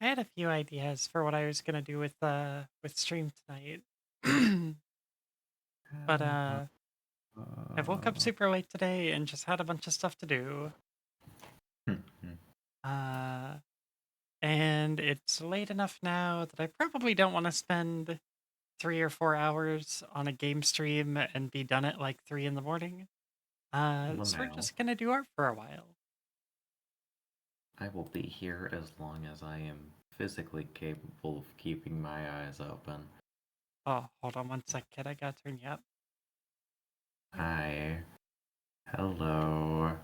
I had a few ideas for what I was gonna do with stream tonight. But I woke up Uh, super late today and just had a bunch of stuff to do. Uh and it's late enough now that I probably don't want to spend 3 or 4 hours on a game stream and be done at like 3 in the morning. So we're Lamau, just gonna do art for a while. I will be here as long as I am physically capable of keeping my eyes open. Oh, hold on one sec, kid. I gotta turn you up. Hi. Hello.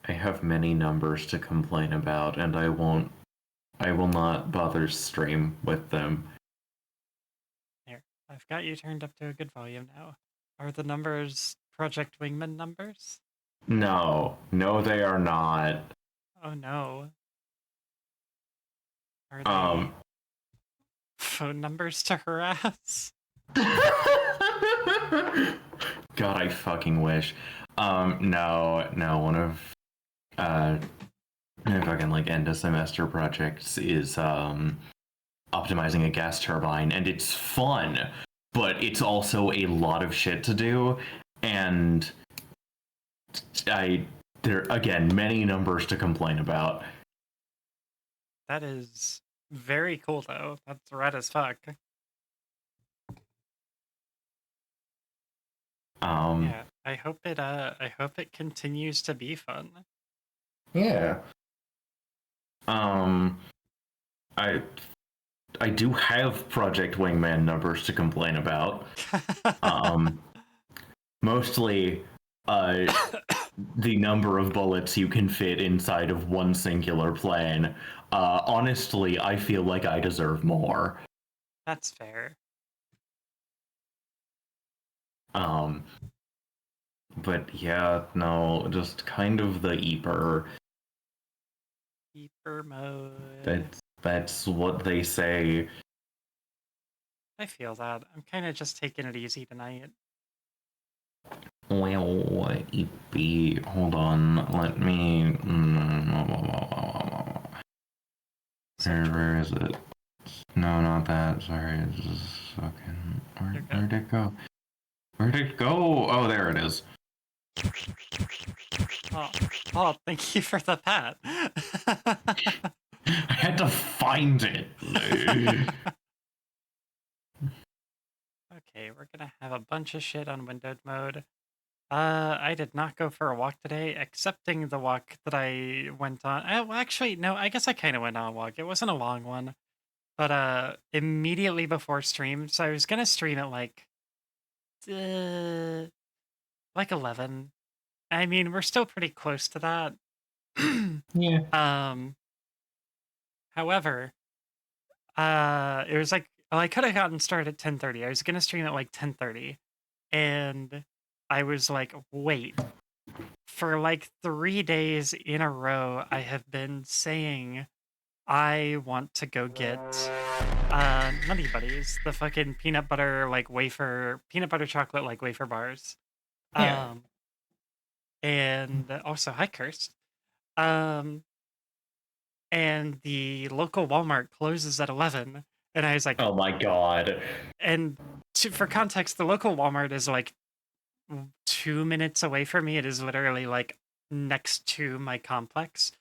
I have many numbers to complain about, and I will not bother stream with them. There. I've got you turned up to a good volume now. Are the numbers Project Wingman numbers? No, they are not. Oh no. Are they Um. phone numbers to harass? God, I fucking wish. No, one of fucking like end of semester projects is optimizing a gas turbine, and it's fun, but it's also a lot of shit to do, and there again many numbers to complain about. That is very cool though. That's rad as fuck. Yeah, I hope it continues to be fun. Yeah. I I do have Project Wingman numbers to complain about. Mostly the number of bullets you can fit inside of one singular plane. Honestly, I feel like I deserve more. That's fair. But yeah, no, just kind of the Eeper. Keeper mode. That's what they say. I feel that. I'm kind of just taking it easy tonight. Well, EP, hold on, let me. Where is it? No, not that. Sorry, it's just fucking. Where'd it go? Where'd it go? Oh, there it is. Oh, thank you for the pat. I had to find it. Okay, we're gonna have a bunch of shit on windowed mode. I did not go for a walk today, excepting the walk that I went on. Well, actually, no, I guess I kind of went on a walk. It wasn't a long one, but immediately before stream, so I was gonna stream at like 11. I mean, we're still pretty close to that. Yeah. However, it was like, well, I could have gotten started at 10:30. I was gonna stream at like 10:30, and I was like, wait. For like 3 days in a row, I have been saying I want to go get Nutty Buddies, the fucking peanut butter chocolate like wafer bars. Yeah. And also hi Cursed. And the local Walmart closes at 11, and I was like, Oh my god. and for context, the local Walmart is like 2 minutes away from me. It is literally like next to my complex.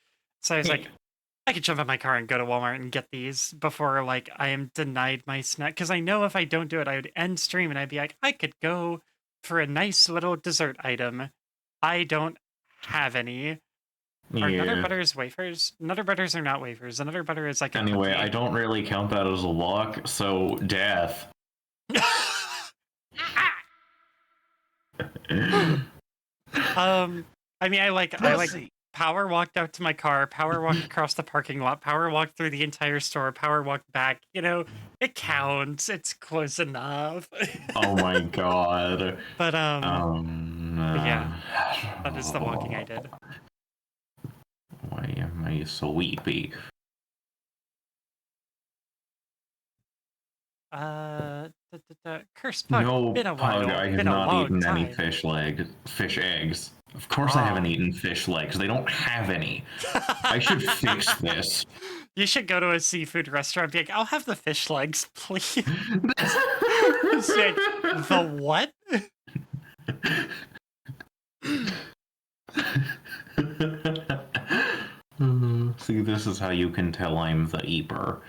So I was like, I could jump in my car and go to Walmart and get these before like I am denied my snack. Because I know if I don't do it, I would end stream and I'd be like, I could go for a nice little dessert item. I don't have any. Are Nutter Yeah. Butters wafers? Nutter Butters are not wafers. A Nutter Butter is like a Anyway, cookie. I don't really count that as a lock, so death. I mean, I like power walked out to my car, power walked across the parking lot, power walked through the entire store, power walked back. You know, it counts. It's close enough. Oh my god. But yeah, that is the walking I did. Why am I so weepy? Cursed Pug. No, Been a Pug, while. I have Been a not long eaten time. any fish eggs. Of course, I haven't Oh. eaten fish legs. They don't have any. I should fix this. You should go to a seafood restaurant and be like, I'll have the fish legs, please. It's like, the what? See, this is how you can tell I'm the Eber.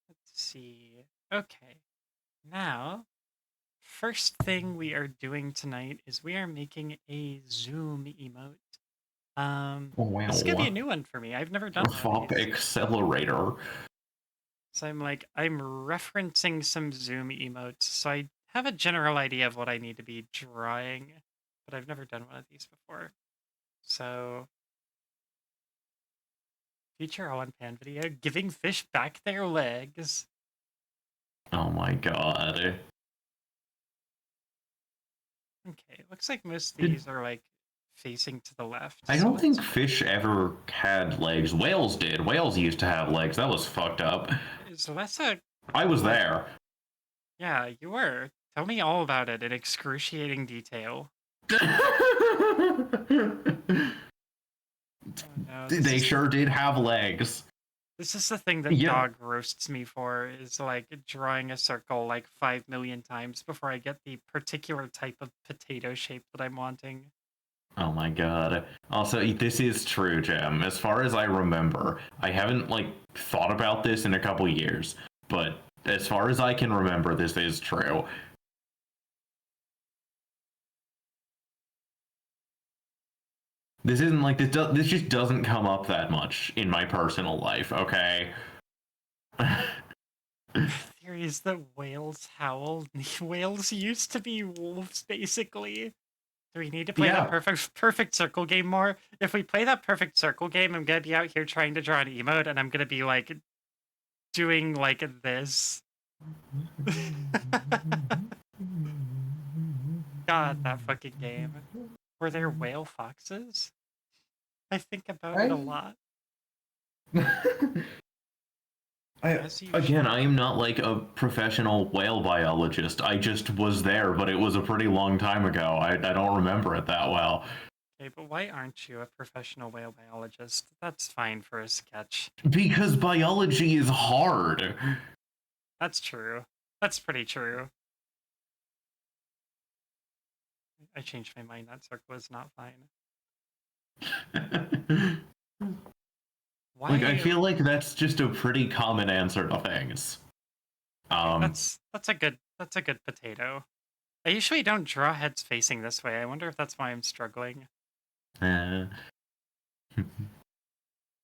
Let's see. Okay. Now, first thing we are doing tonight is we are making a Zoom emote. Oh, wow. This is gonna be a new one for me. I've never done one Fop of these. accelerator. So I'm referencing some Zoom emotes, so I have a general idea of what I need to be drawing, but I've never done one of these before. So, feature all on pan video, giving fish back their legs. Oh my god. Okay, looks like most of these are like facing to the left. I so don't let's- think fish ever had legs. Whales did. Whales used to have legs. That was fucked up. Is Lessa... I was there. Yeah, you were. Tell me all about it in excruciating detail. Oh, no, They sure did have legs. This is the thing that Yeah. dog roasts me for, is like drawing a circle like 5 million times before I get the particular type of potato shape that I'm wanting. Oh my god. Also, this is true, Jem. As far as I remember, I haven't like thought about this in a couple years, but as far as I can remember, this is true. This isn't like this just doesn't come up that much in my personal life, okay? Theory is that whales howl. Whales used to be wolves, basically. Do we need to play Yeah. that perfect circle game more? If we play that perfect circle game, I'm gonna be out here trying to draw an emote, and I'm gonna be like doing like this. God, that fucking game. Were there whale foxes? I think about it a lot. As you Again, should. I am not like a professional whale biologist. I just was there, but it was a pretty long time ago. I don't remember it that well. Okay, but why aren't you a professional whale biologist? That's fine for a sketch. Because biology is hard. That's true. That's pretty true. I changed my mind. That circle is not fine. Why? Like, I feel like that's just a pretty common answer to things. That's a good potato. I usually don't draw heads facing this way. I wonder if that's why I'm struggling. Uh,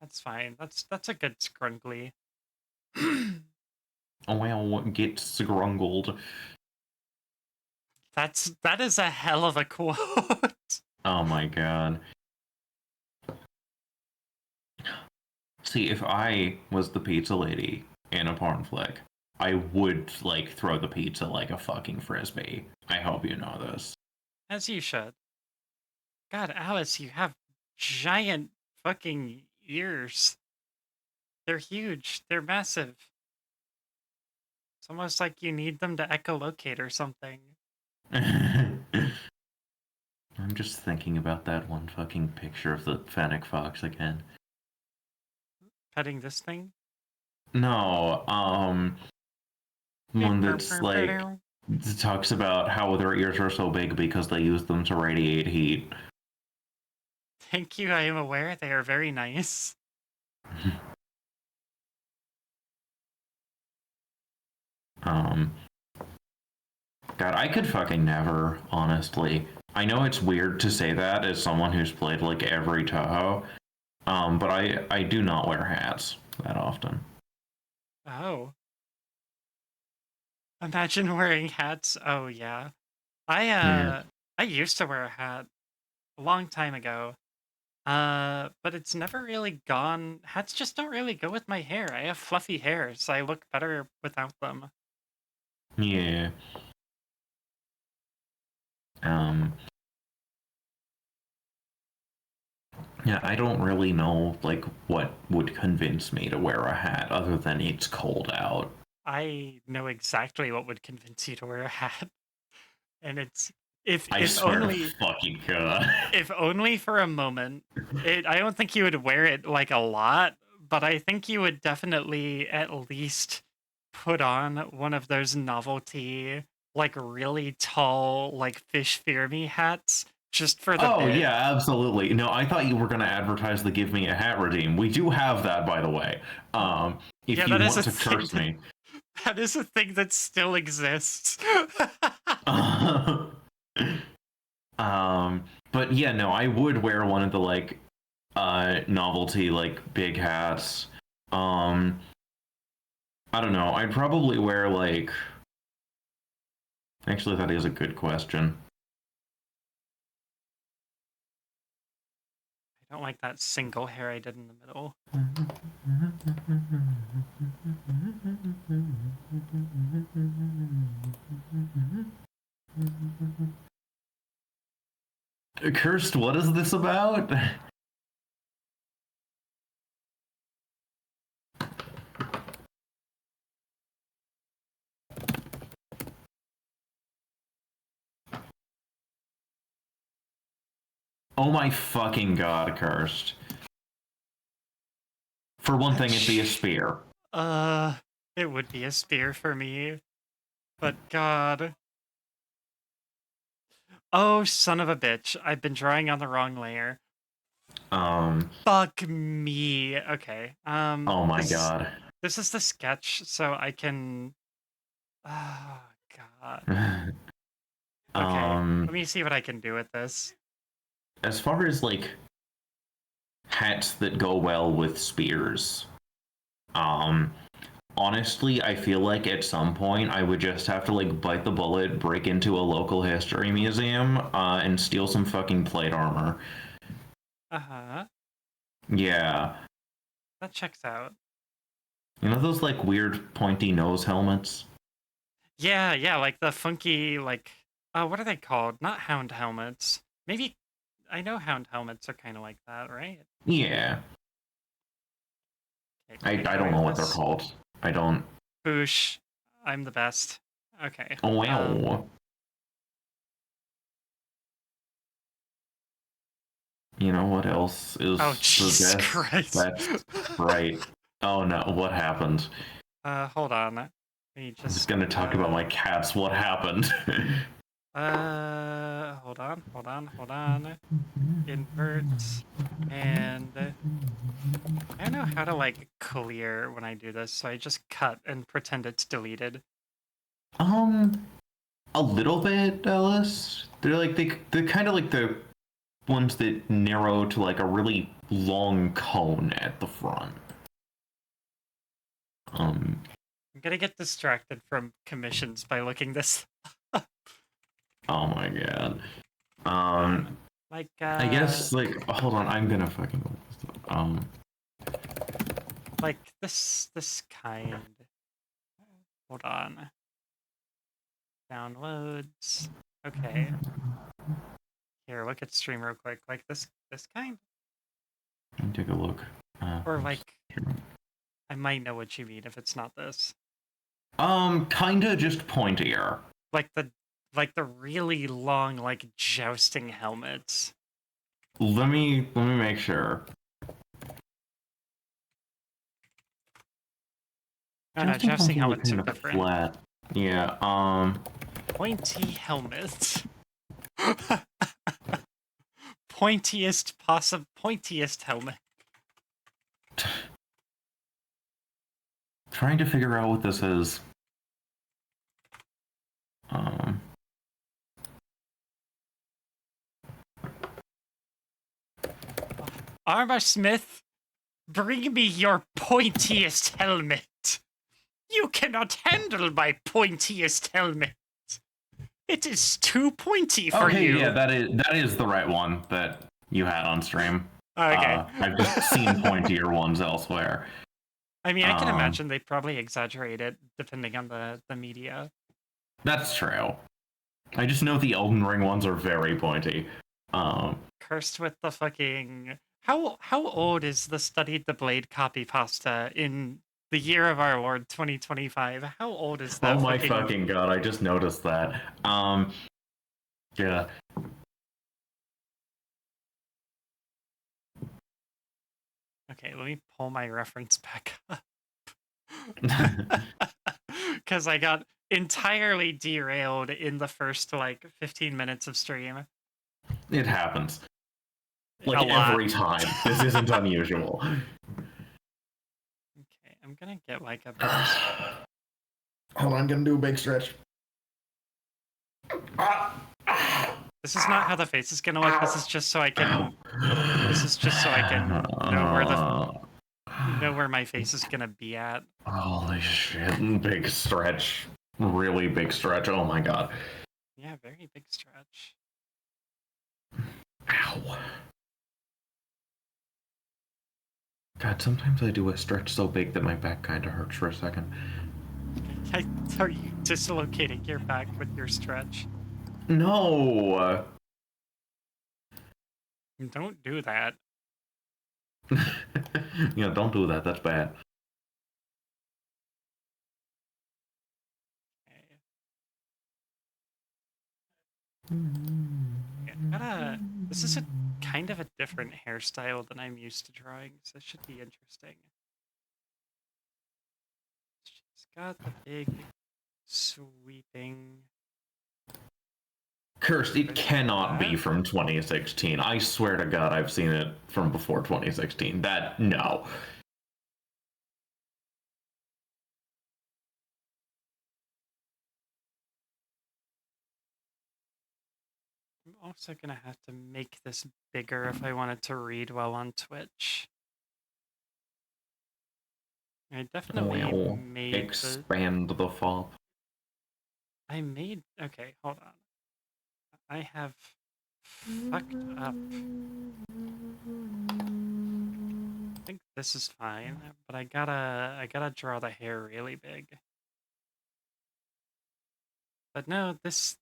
That's fine. That's a good scrungly. oh well, what gets grungled? That is a hell of a quote. Oh my god. See, if I was the pizza lady in a porn flick, I would like throw the pizza like a fucking frisbee. I hope you know this. As you should. God, Alice, you have giant fucking ears. They're huge. They're massive. It's almost like you need them to echolocate or something. I'm just thinking about that one fucking picture of the fennec fox again. Petting this thing? No, one that's like talks about how their ears are so big because they use them to radiate heat. Thank you, I am aware. They are very nice. God, I could fucking never, honestly. I know it's weird to say that as someone who's played like every Toho, but I do not wear hats that often. Oh. Imagine wearing hats. Oh yeah. I used to wear a hat a long time ago. But it's never really gone. Hats just don't really go with my hair. I have fluffy hair, so I look better without them. Yeah. Yeah, I don't really know like what would convince me to wear a hat other than it's cold out. I know exactly what would convince you to wear a hat. And it's I if swear to only fucking God. if only for a moment. I don't think you would wear it like a lot, but I think you would definitely at least put on one of those novelty, like really tall, like fish fear me hats just for the Oh bit. yeah, absolutely. No, I thought you were gonna advertise the "Give Me a Hat" redeem. We do have that, by the way. If Yeah, you that is want a to thing curse me. that is a thing that still exists. But yeah, no, I would wear one of the like novelty like big hats. Um, I don't know. I'd probably wear like. Actually, that is a good question. I don't like that single hair I did in the middle. Cursed, what is this about? Oh my fucking god, Cursed. For one thing, it'd be a spear. It would be a spear for me, but God. Oh, son of a bitch. I've been drawing on the wrong layer. Um, Fuck me. Okay. oh my god. This is the sketch, so I can. Oh, God. Okay. Let me see what I can do with this. As far as like hats that go well with spears, um, honestly, I feel like at some point I would just have to like bite the bullet, break into a local history museum, and steal some fucking plate armor. Uh-huh. Yeah. That checks out. You know those like weird pointy nose helmets? Yeah, like the funky, like, what are they called? Not hound helmets. Maybe, I know hound helmets are kind of like that, right? Yeah. Okay, I don't know what they're called. I don't. Boosh. I'm the best. Okay. Oh, wow. You know what else is Oh, the Jesus best? Christ. That's right. Oh no, what happened? Hold on. Let me I'm just just, gonna talk about my cats. What happened? hold on. Invert. And I don't know how to, like, clear when I do this, so I just cut and pretend it's deleted. A little bit, Ellis. They're like they're kind of like the ones that narrow to like a really long cone at the front. I'm gonna get distracted from commissions by looking this. Oh my god. Like, I guess like hold on, I'm gonna fucking like this kind. Hold on. Downloads. Okay. Here, look at stream real quick. Like this kind? let me take a look. Or like I might know what you mean if it's not this. Kinda just pointier. Like the really long, like, jousting helmets. Let me make sure. No, jousting helmets are different. Flat. Yeah. Pointy helmets. Pointiest helmet. Trying to figure out what this is. Armor Smith, bring me your pointiest helmet. You cannot handle my pointiest helmet. It is too pointy for you. Yeah, that is the right one that you had on stream. Okay. I've just seen pointier ones elsewhere. I mean, I can imagine they probably exaggerate it depending on the media. That's true. I just know the Elden Ring ones are very pointy. Cursed with the fucking... How old is the Studied the Blade copy pasta in the year of our Lord 2025? How old is that? Oh my fucking god, I just noticed that. Yeah. Okay, let me pull my reference back up. Because I got entirely derailed in the first, like, 15 minutes of stream. It happens. A Like lot. every time. This isn't unusual. Okay, I'm gonna get, like, a better... Hold on, I'm gonna do a big stretch. This is not how the face is gonna look. This is just so I can... This is just so I can know where my face is gonna be at. Holy shit. Big stretch. Really big stretch. Oh my god. Yeah, very big stretch. Ow. God, sometimes I do a stretch so big that my back kind of hurts for a second. Are you dislocating your back with your stretch? No! Don't do that. Yeah, don't do that. That's bad. Okay. This is a kind of a different hairstyle than I'm used to drawing, so this should be interesting. She's got the big sweeping... Cursed, it cannot be from 2016. I swear to God, I've seen it from before 2016. No. I'm also gonna have to make this bigger if I wanted to read well on Twitch. I definitely made expand the font. Okay, hold on. I have fucked up. I think this is fine, but I gotta draw the hair really big. But no, this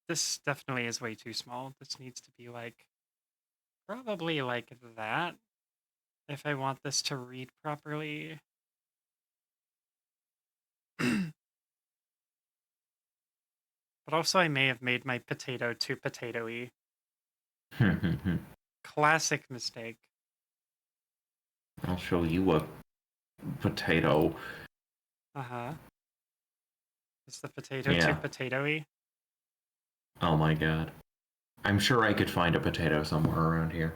definitely is way too small. This needs to be like probably like that if I want this to read properly. But also I may have made my potato too potato-y. Classic mistake. I'll show you a potato. Uh-huh. Is the potato too potato-y? Oh my god. I'm sure I could find a potato somewhere around here.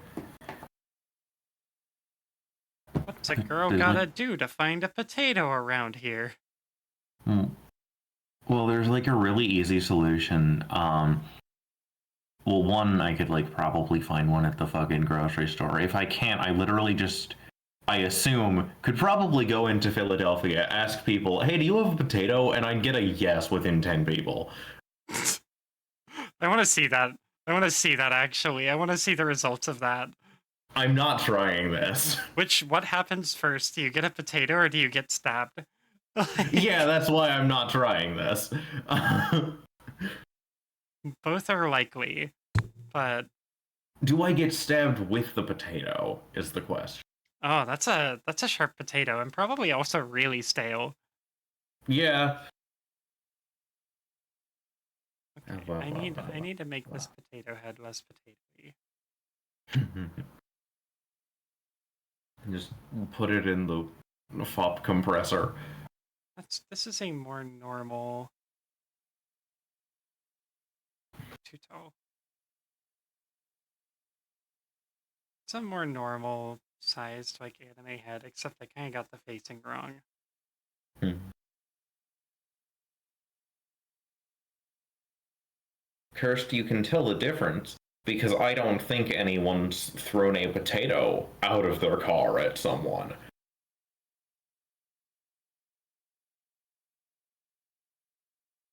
What's a girl gotta do to find a potato around here? Well, there's like a really easy solution. Well, one, I could like probably find one at the fucking grocery store. If I can't, I literally just, I assume, could probably go into Philadelphia, ask people, hey, do you have a potato? And I'd get a yes within 10 people. I want to see that. I want to see that, actually. I want to see the results of that. I'm not trying this. What happens first? Do you get a potato or do you get stabbed? Yeah, that's why I'm not trying this. Both are likely, but... Do I get stabbed with the potato, is the question. Oh, that's a sharp potato, and probably also really stale. Yeah. Okay, I need to make this potato head less potato-y. Just put it in the FOP compressor. This is a more normal... Too tall. It's a more normal sized, like, anime head, except I kind of got the facing wrong. Cursed, you can tell the difference, because I don't think anyone's thrown a potato out of their car at someone.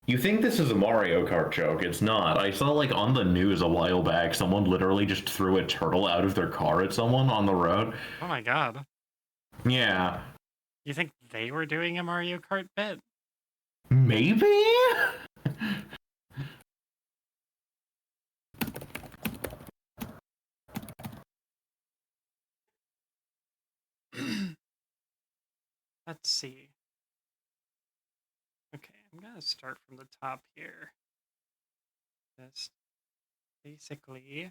You think this is a Mario Kart joke? It's not. I saw, like, on the news a while back, someone literally just threw a turtle out of their car at someone on the road. Oh my god. Yeah. You think they were doing a Mario Kart bit? Maybe? Let's see. Okay, I'm gonna start from the top here. Just basically,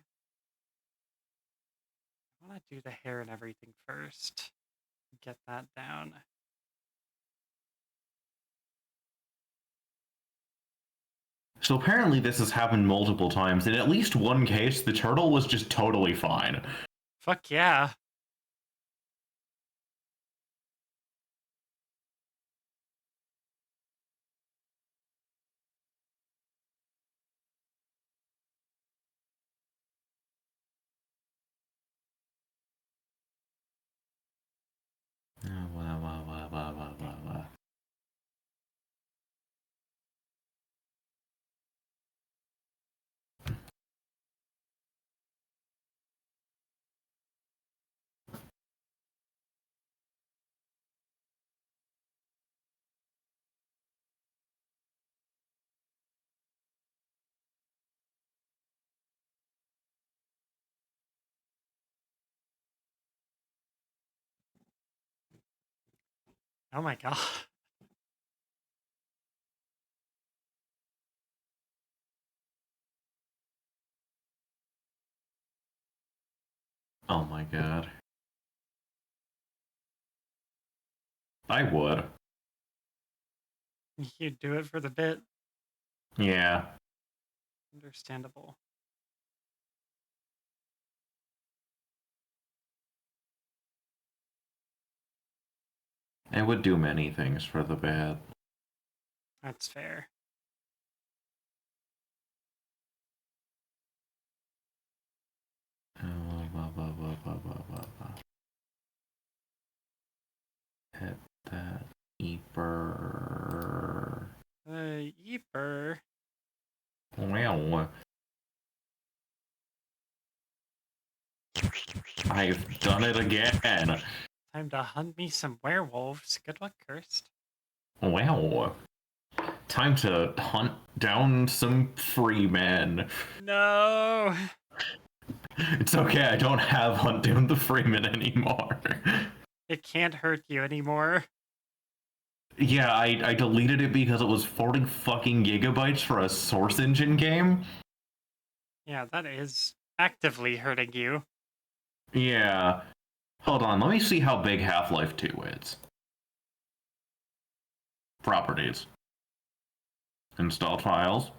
I want to do the hair and everything first. Get that down. So apparently this has happened multiple times. In at least one case, the turtle was just totally fine. Fuck yeah. Oh my god. Oh my god. I would. You do it for the bit. Yeah. Understandable. I would do many things for the bad. That's fair. Hit that Eeper. Yeeper. Wow. I've done it again. Time to hunt me some werewolves. Good luck, Cursed. Wow. Time to hunt down some free men. No! It's okay, I don't have Hunt Down the Freeman anymore. It can't hurt you anymore. Yeah, I deleted it because it was 40 fucking gigabytes for a Source Engine game. Yeah, that is actively hurting you. Yeah. Hold on, let me see how big Half-Life 2 is. Properties. Installed files.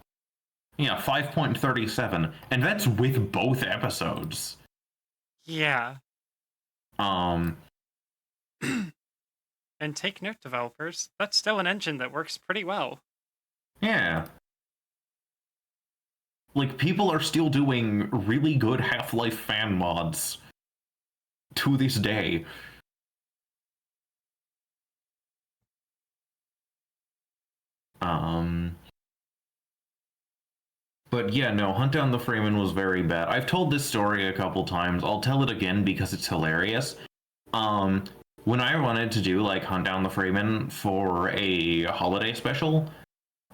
Yeah, 5.37, and that's with both episodes. Yeah. Um, And take note, developers. That's still an engine that works pretty well. yeah. Like, people are still doing really good Half-Life fan mods to this day. But yeah, no, Hunt Down the Freeman was very bad. I've told this story a couple times. I'll tell it again because it's hilarious. When I wanted to do like Hunt Down the Freeman for a holiday special,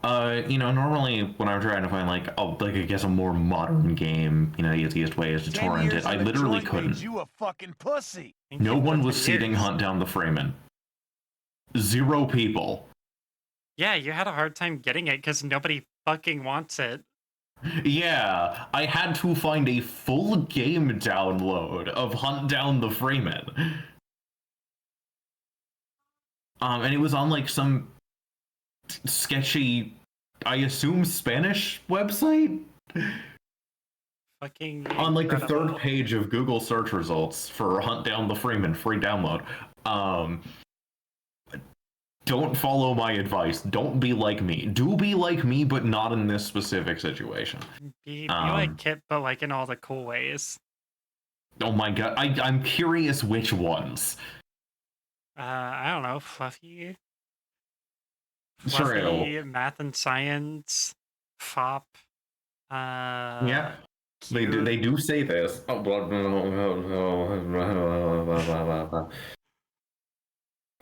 normally when I'm trying to find like I guess a more modern game, the easiest way is to torrent it. I literally couldn't. You a fucking pussy. No one was seeding Hunt Down the Freeman. 0 people. Yeah, you had a hard time getting it because nobody fucking wants it. Yeah, I had to find a full game download of Hunt Down the Freeman. And it was on like some sketchy, I assume Spanish website? Fucking On like the incredible. 3rd page of Google search results for Hunt Down the Freeman free download. Don't follow my advice. Don't be like me. Do be like me, but not in this specific situation. Be like Kit, but like in all the cool ways. Oh my god, I'm curious which ones. I don't know, Fluffy, True. math and science, FOP. Yeah. They cute. do say this.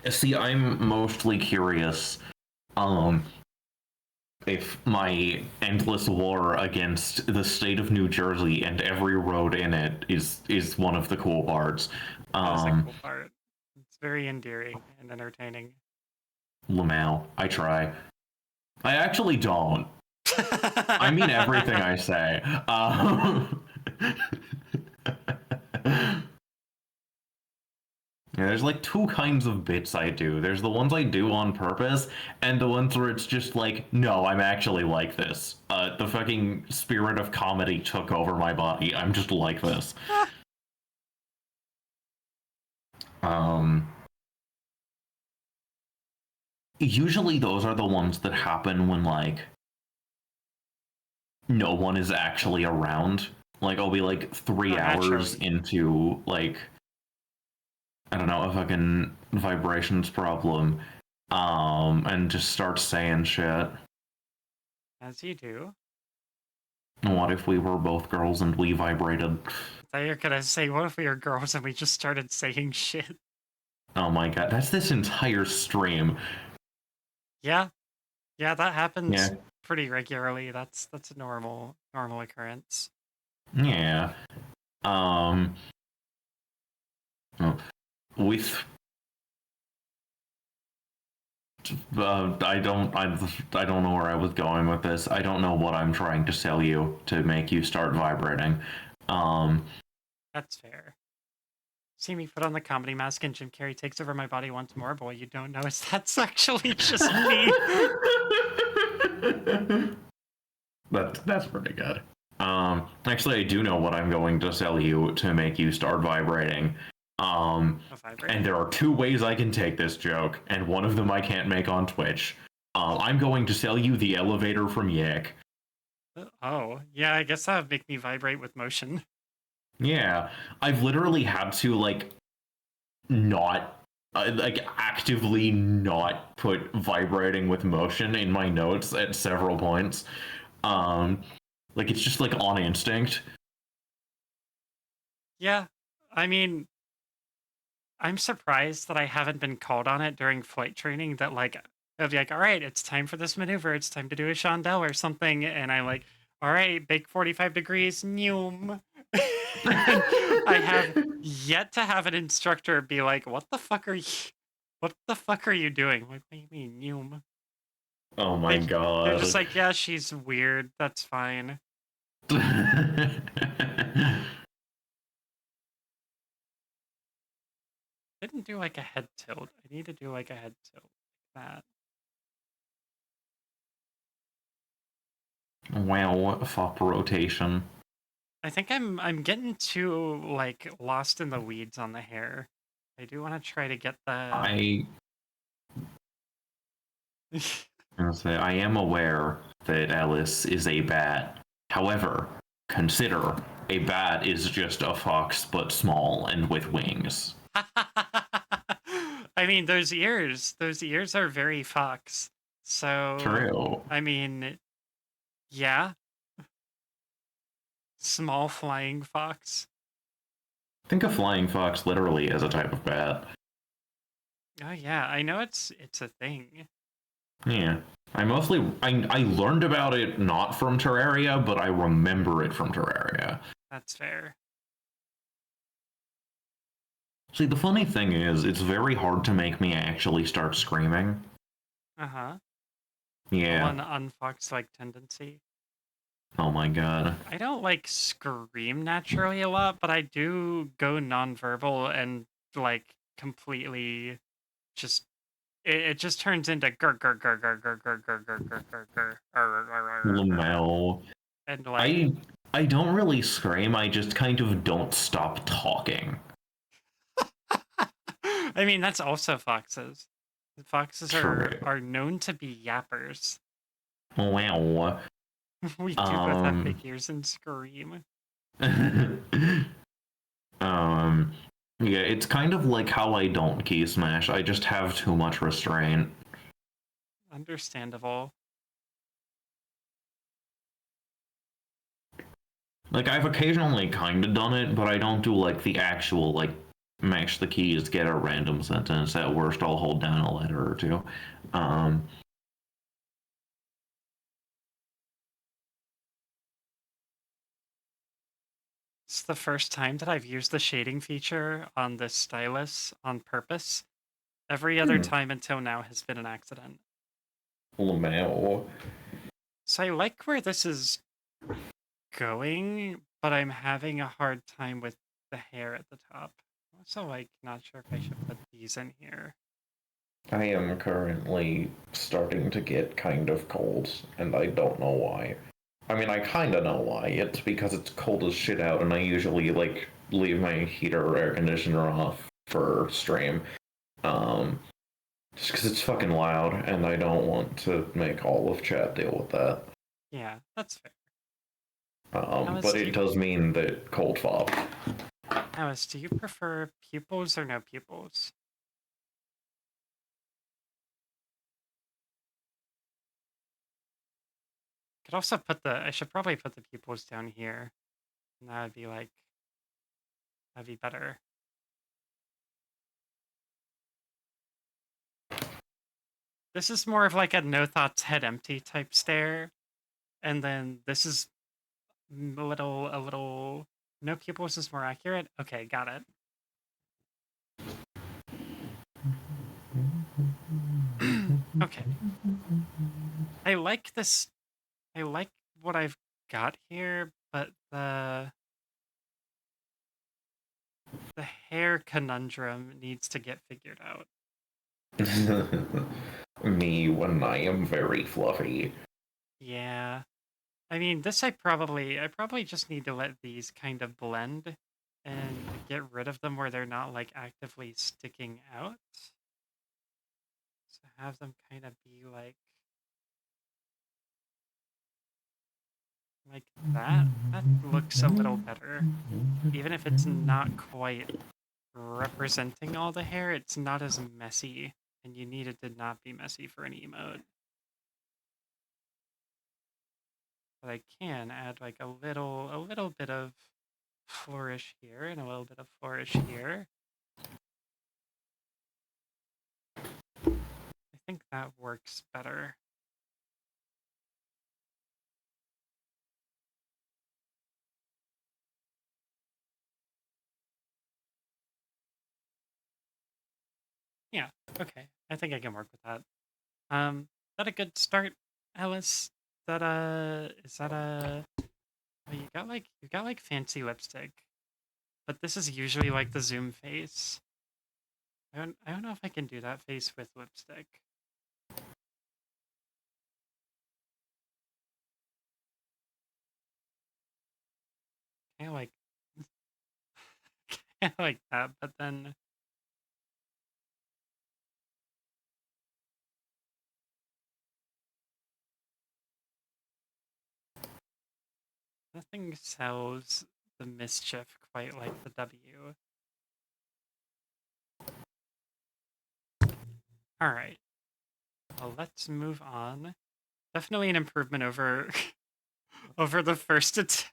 See, I'm mostly curious if my endless war against the state of New Jersey and every road in it is one of the cool parts. That's the cool part. It's very endearing and entertaining. Lamau, I try. I actually don't. I mean everything I say. Yeah, there's like two kinds of bits I do. There's the ones I do on purpose, and the ones where it's just like, no, I'm actually like this. The fucking spirit of comedy took over my body. I'm just like this. Um, Usually those are the ones that happen when like no one is actually around. Like I'll be like 3 hours naturally. into like I don't know, a fucking vibrations problem, and just start saying shit. As you do. What if we were both girls and we vibrated? I thought you were gonna say, what if we were girls and we just started saying shit? Oh my god, that's this entire stream. Yeah. Yeah, that happens Yeah, pretty regularly. That's a normal occurrence. yeah. Um, with I don't know where I was going with this. I don't know what I'm trying to sell you to make you start vibrating. Um, That's fair. See me put on the comedy mask and Jim Carrey takes over my body once more, but what you don't know is that's actually just me. that's pretty good. Actually, I do know what I'm going to sell you to make you start vibrating. And there are two ways I can take this joke, and one of them I can't make on Twitch. I'm going to sell you the elevator from Yak. Oh, yeah, I guess that would make me vibrate with motion. Yeah, I've literally had to like not like actively not put vibrating with motion in my notes at several points. Like it's just like on instinct. Yeah, I mean, I'm surprised that I haven't been called on it during flight training. That like, I'll be like, all right, it's time for this maneuver. It's time to do a Shondell or something, and I'm like, all right, bake 45 degrees, noom. I have yet to have an instructor be like, what the fuck are you? What the fuck are you doing? Like, what do you mean, noom? Oh my They're just god. like, yeah, she's weird. That's fine. Didn't do like a head tilt. I need to do like a head tilt like that. Wow, fuck rotation. I think I'm getting too like lost in the weeds on the hair. I do want to try to get the. I'm gonna say I am aware that Alice is a bat. However, consider a bat is just a fox but small and with wings. I mean, those ears are very fox. So True. I mean, yeah, small flying fox. Think of flying fox literally as a type of bat. Oh yeah, I know it's a thing. Yeah. I learned about it not from Terraria, but I remember it from Terraria. That's fair. See, the funny thing is, it's very hard to make me actually start screaming. Uh-huh. Yeah. One unfox like tendency. Oh my god. I don't like scream naturally a lot, but I do go nonverbal and like completely just it just turns into gur gur gur gur gur gur gur gur gur gur gur Lamel. and like I don't really scream, I just kind of don't stop talking. I mean that's also foxes. Foxes True. are known to be yappers. Wow. We do both have big ears and scream. Yeah, it's kind of like how I don't key smash. I just have too much restraint. Understandable. Like I've occasionally kind of done it, but I don't do like the actual like mash the keys, get a random sentence. At worst, I'll hold down a letter or two. It's the first time that I've used the shading feature on this stylus on purpose. Every other time until now has been an accident. Lamel. So I like where this is going, but I'm having a hard time with the hair at the top. I'm also, like, not sure if I should put these in here. I am currently starting to get kind of cold, and I don't know why. I mean, I kind of know why. It's because it's cold as shit out, and I usually, like, leave my heater or air conditioner off for stream. Just because it's fucking loud, and I don't want to make all of chat deal with that. Yeah, that's fair. But it does mean that cold fob. Alice, do you prefer pupils or no pupils? Could also put I should probably put the pupils down here. And that would be like, that'd be better. This is more of like a no thoughts, head empty type stare. And then this is a little, no pupils is more accurate. Okay, got it. Okay. I like this. I like what I've got here, but the hair conundrum needs to get figured out. Me when I am very fluffy. Yeah. I mean, this I probably just need to let these kind of blend and get rid of them where they're not like actively sticking out. So have them kind of be like that. That looks a little better. Even if it's not quite representing all the hair, it's not as messy, and you need it to not be messy for an emote. But I can add like a little bit of flourish here and a little bit of flourish here. I think that works better. Yeah, okay. I think I can work with that. Is that a good start, Alice? Is that a oh, you got like fancy lipstick. But this is usually like the Zoom face. I don't know if I can do that face with lipstick. Kind of like kind of like that, but then nothing sells the mischief quite like the W. All right. Well, let's move on. Definitely an improvement over over the first attempt.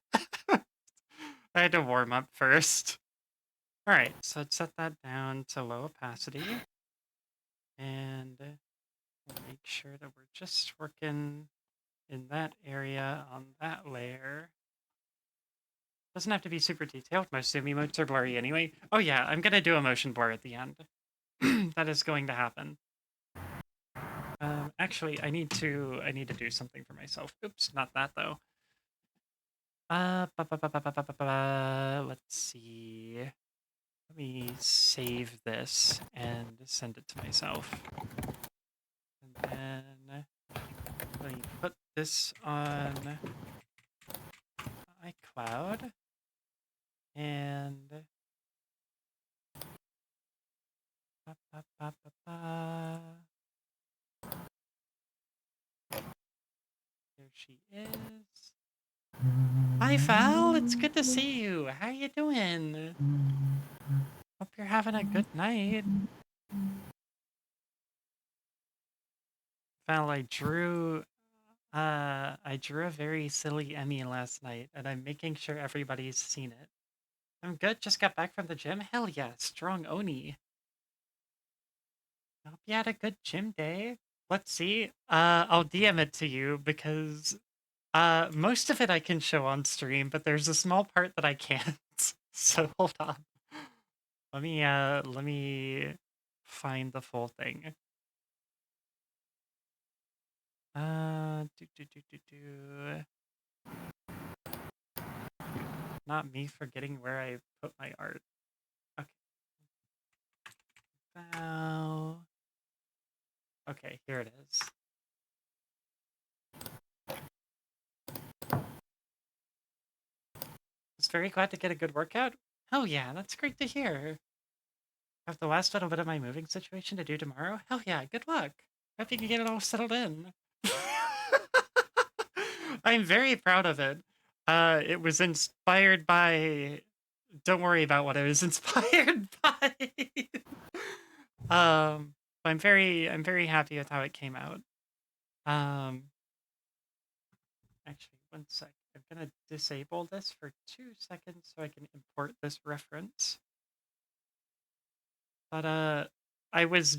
I had to warm up first. All right, so let's set that down to low opacity. And we'll make sure that we're just working in that area on that layer. Doesn't have to be super detailed. Most Zoom emotes are blurry anyway. Oh yeah, I'm gonna do a motion blur at the end. That is going to happen. Actually, I need to do something for myself. Oops, not that though. Let's see. Let me save this and send it to myself. And then let me put this on iCloud. And there she is. Hi, Val. It's good to see you. How you doing? Hope you're having a good night. Val, I drew a very silly Emmy last night, and I'm making sure everybody's seen it. I'm good. Just got back from the gym. Hell yeah, strong Oni. I hope you had a good gym day. Let's see. I'll DM it to you because most of it I can show on stream, but there's a small part that I can't. So hold on. Let me find the full thing. Not me forgetting where I put my art. Okay. Now. Okay, here it is. Just very glad to get a good workout. Hell yeah, that's great to hear. Have the last little bit of my moving situation to do tomorrow? Hell yeah, good luck. Hope you can get it all settled in. I'm very proud of it. It was inspired by... Don't worry about what it was inspired by. I'm very happy with how it came out. Actually, one sec. I'm gonna disable this for 2 seconds so I can import this reference. But I was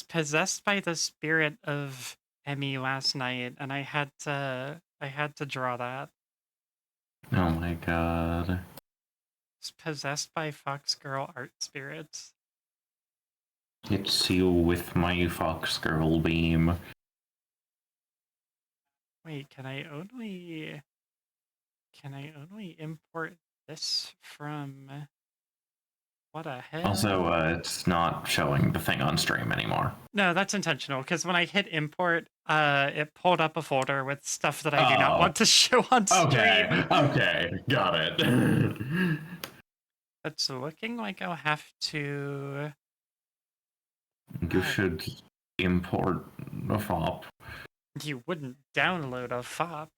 possessed by the spirit of Emmy last night, and I had to draw that. Oh my god. It's possessed by Fox Girl art spirits. It's you with my Fox Girl beam. Wait, can I only import this from... What the hell? Also, it's not showing the thing on stream anymore. No, that's intentional, because when I hit import, it pulled up a folder with stuff that I do not want to show on stream. Okay, got it. It's looking like I'll have to... You should import a FOP. You wouldn't download a FOP.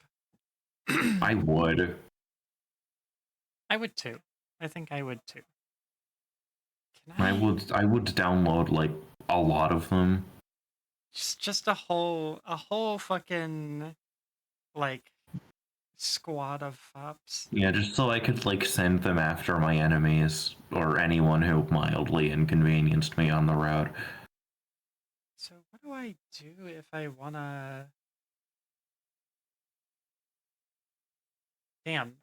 I would. I would too. I think I would too. I would download like a lot of them. Just a whole fucking like squad of FOPs. Yeah, just so I could like send them after my enemies or anyone who mildly inconvenienced me on the road. So what do I do if I wanna... Damn.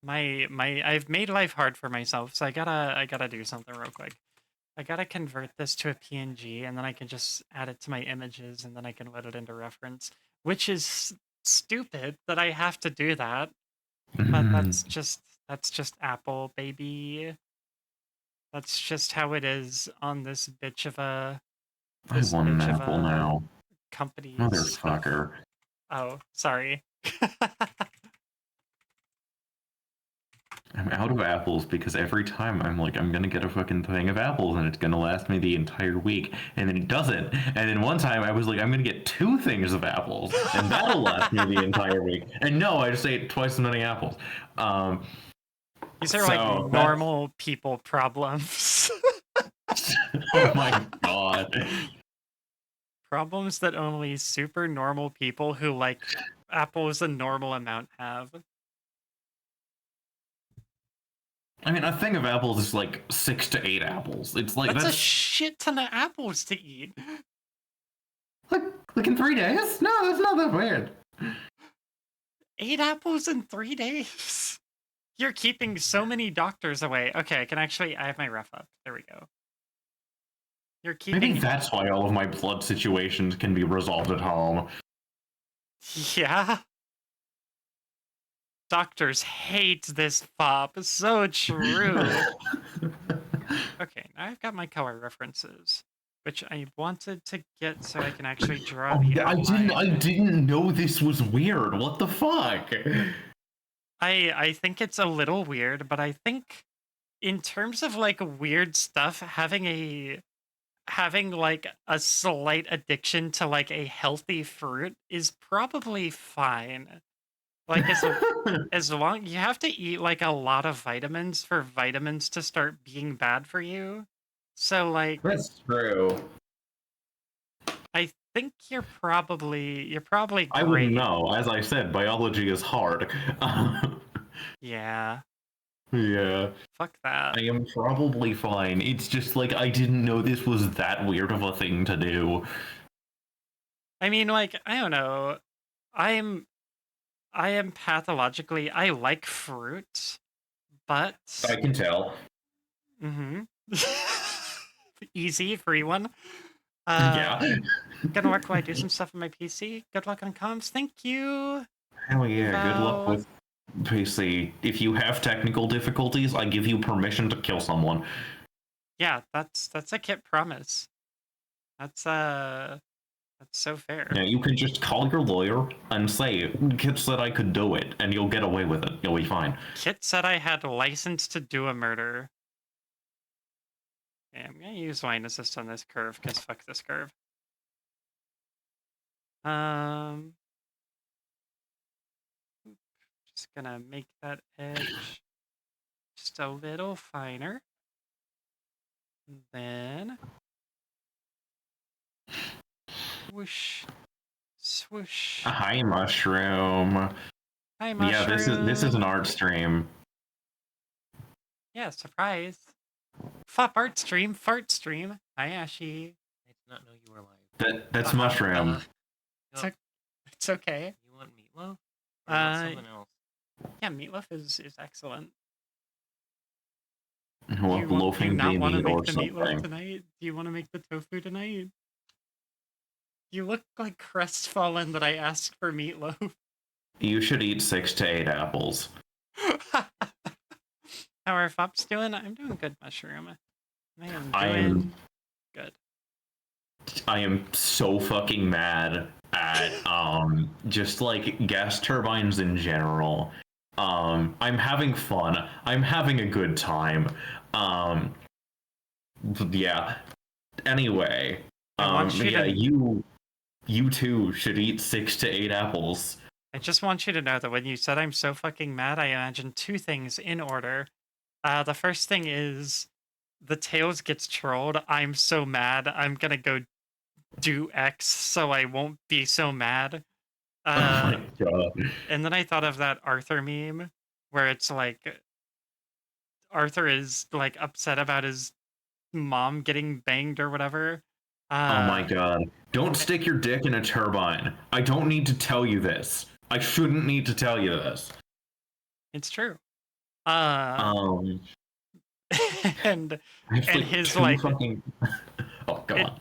I've made life hard for myself, so I gotta do something real quick. I gotta convert this to a PNG, and then I can just add it to my images, and then I can load it into reference. Which is stupid that I have to do that. But that's just Apple, baby. That's just how it is on this bitch of a... I want an Apple now. Company. Motherfucker. Oh, sorry. I'm out of apples because every time I'm like, I'm gonna get a fucking thing of apples and it's gonna last me the entire week, and then it doesn't. And then one time I was like, I'm gonna get 2 things of apples and that'll last me the entire week. And no, I just ate twice as many apples. These are like normal people problems. Oh my god. Problems that only super normal people who like apples a normal amount have. I mean, a thing of apples is like 6 to 8 apples. It's like that's a shit ton of apples to eat. Like in 3 days? No, that's not that weird. 8 apples in 3 days? You're keeping so many doctors away. Okay, I have my ref up. There we go. You're keeping... Maybe that's why all of my blood situations can be resolved at home. Yeah. Doctors hate this FOP. So true. Okay, now I've got my color references, which I wanted to get so I can actually draw the outline. I didn't know this was weird. What the fuck? I think it's a little weird, but I think in terms of like weird stuff, having like a slight addiction to like a healthy fruit is probably fine. Like as long you have to eat like a lot of vitamins for vitamins to start being bad for you. So like that's true. I think you're probably great. I wouldn't know. As I said, biology is hard. Yeah. Yeah. Fuck that. I am probably fine. It's just like I didn't know this was that weird of a thing to do. I mean, like, I don't know. I am pathologically, I like fruit, but I can tell. Mm-hmm. Easy, free one. Yeah. Gonna work while I do some stuff on my PC. Good luck on comms. Thank you. Hell yeah. Good luck Val. with PC. If you have technical difficulties, I give you permission to kill someone. Yeah, that's a Kit promise. That's so fair. Yeah, you can just call your lawyer and say, Kit said I could do it, and you'll get away with it. You'll be fine. Kit said I had license to do a murder. Okay, I'm gonna use line assist on this curve because fuck this curve. Just gonna make that edge just a little finer. And then swoosh, swoosh. Hi, Mushroom. Hi, mushroom. Yeah, this is an art stream. Yeah, surprise. Fop art stream, fart stream. Hi, Ashy. I did not know you were live. That's Mushroom. It's okay. You want meatloaf? Or you want something else? Yeah, meatloaf is excellent. Well, do loafing you not want to baby or make the meatloaf something. tonight? Do you want to make the tofu tonight? You look like crestfallen that I asked for meatloaf. You should eat 6 to 8 apples. How are Fops doing? I'm doing good, Mushroom. I am I doing am good. I am so fucking mad at just like gas turbines in general. I'm having fun. I'm having a good time. Yeah. Anyway, I want you yeah, to- you too should eat 6 to 8 apples. I just want you to know that when you said I'm so fucking mad, I imagined two things in order. The first thing is the Tails gets trolled. I'm so mad. I'm gonna go do X so I won't be so mad. Oh my god. And then I thought of that Arthur meme where it's like Arthur is like upset about his mom getting banged or whatever. Oh my god. Don't stick your dick in a turbine. I don't need to tell you this. I shouldn't need to tell you this. It's true. Um, And I have, and his, two like- fucking... Oh, go on.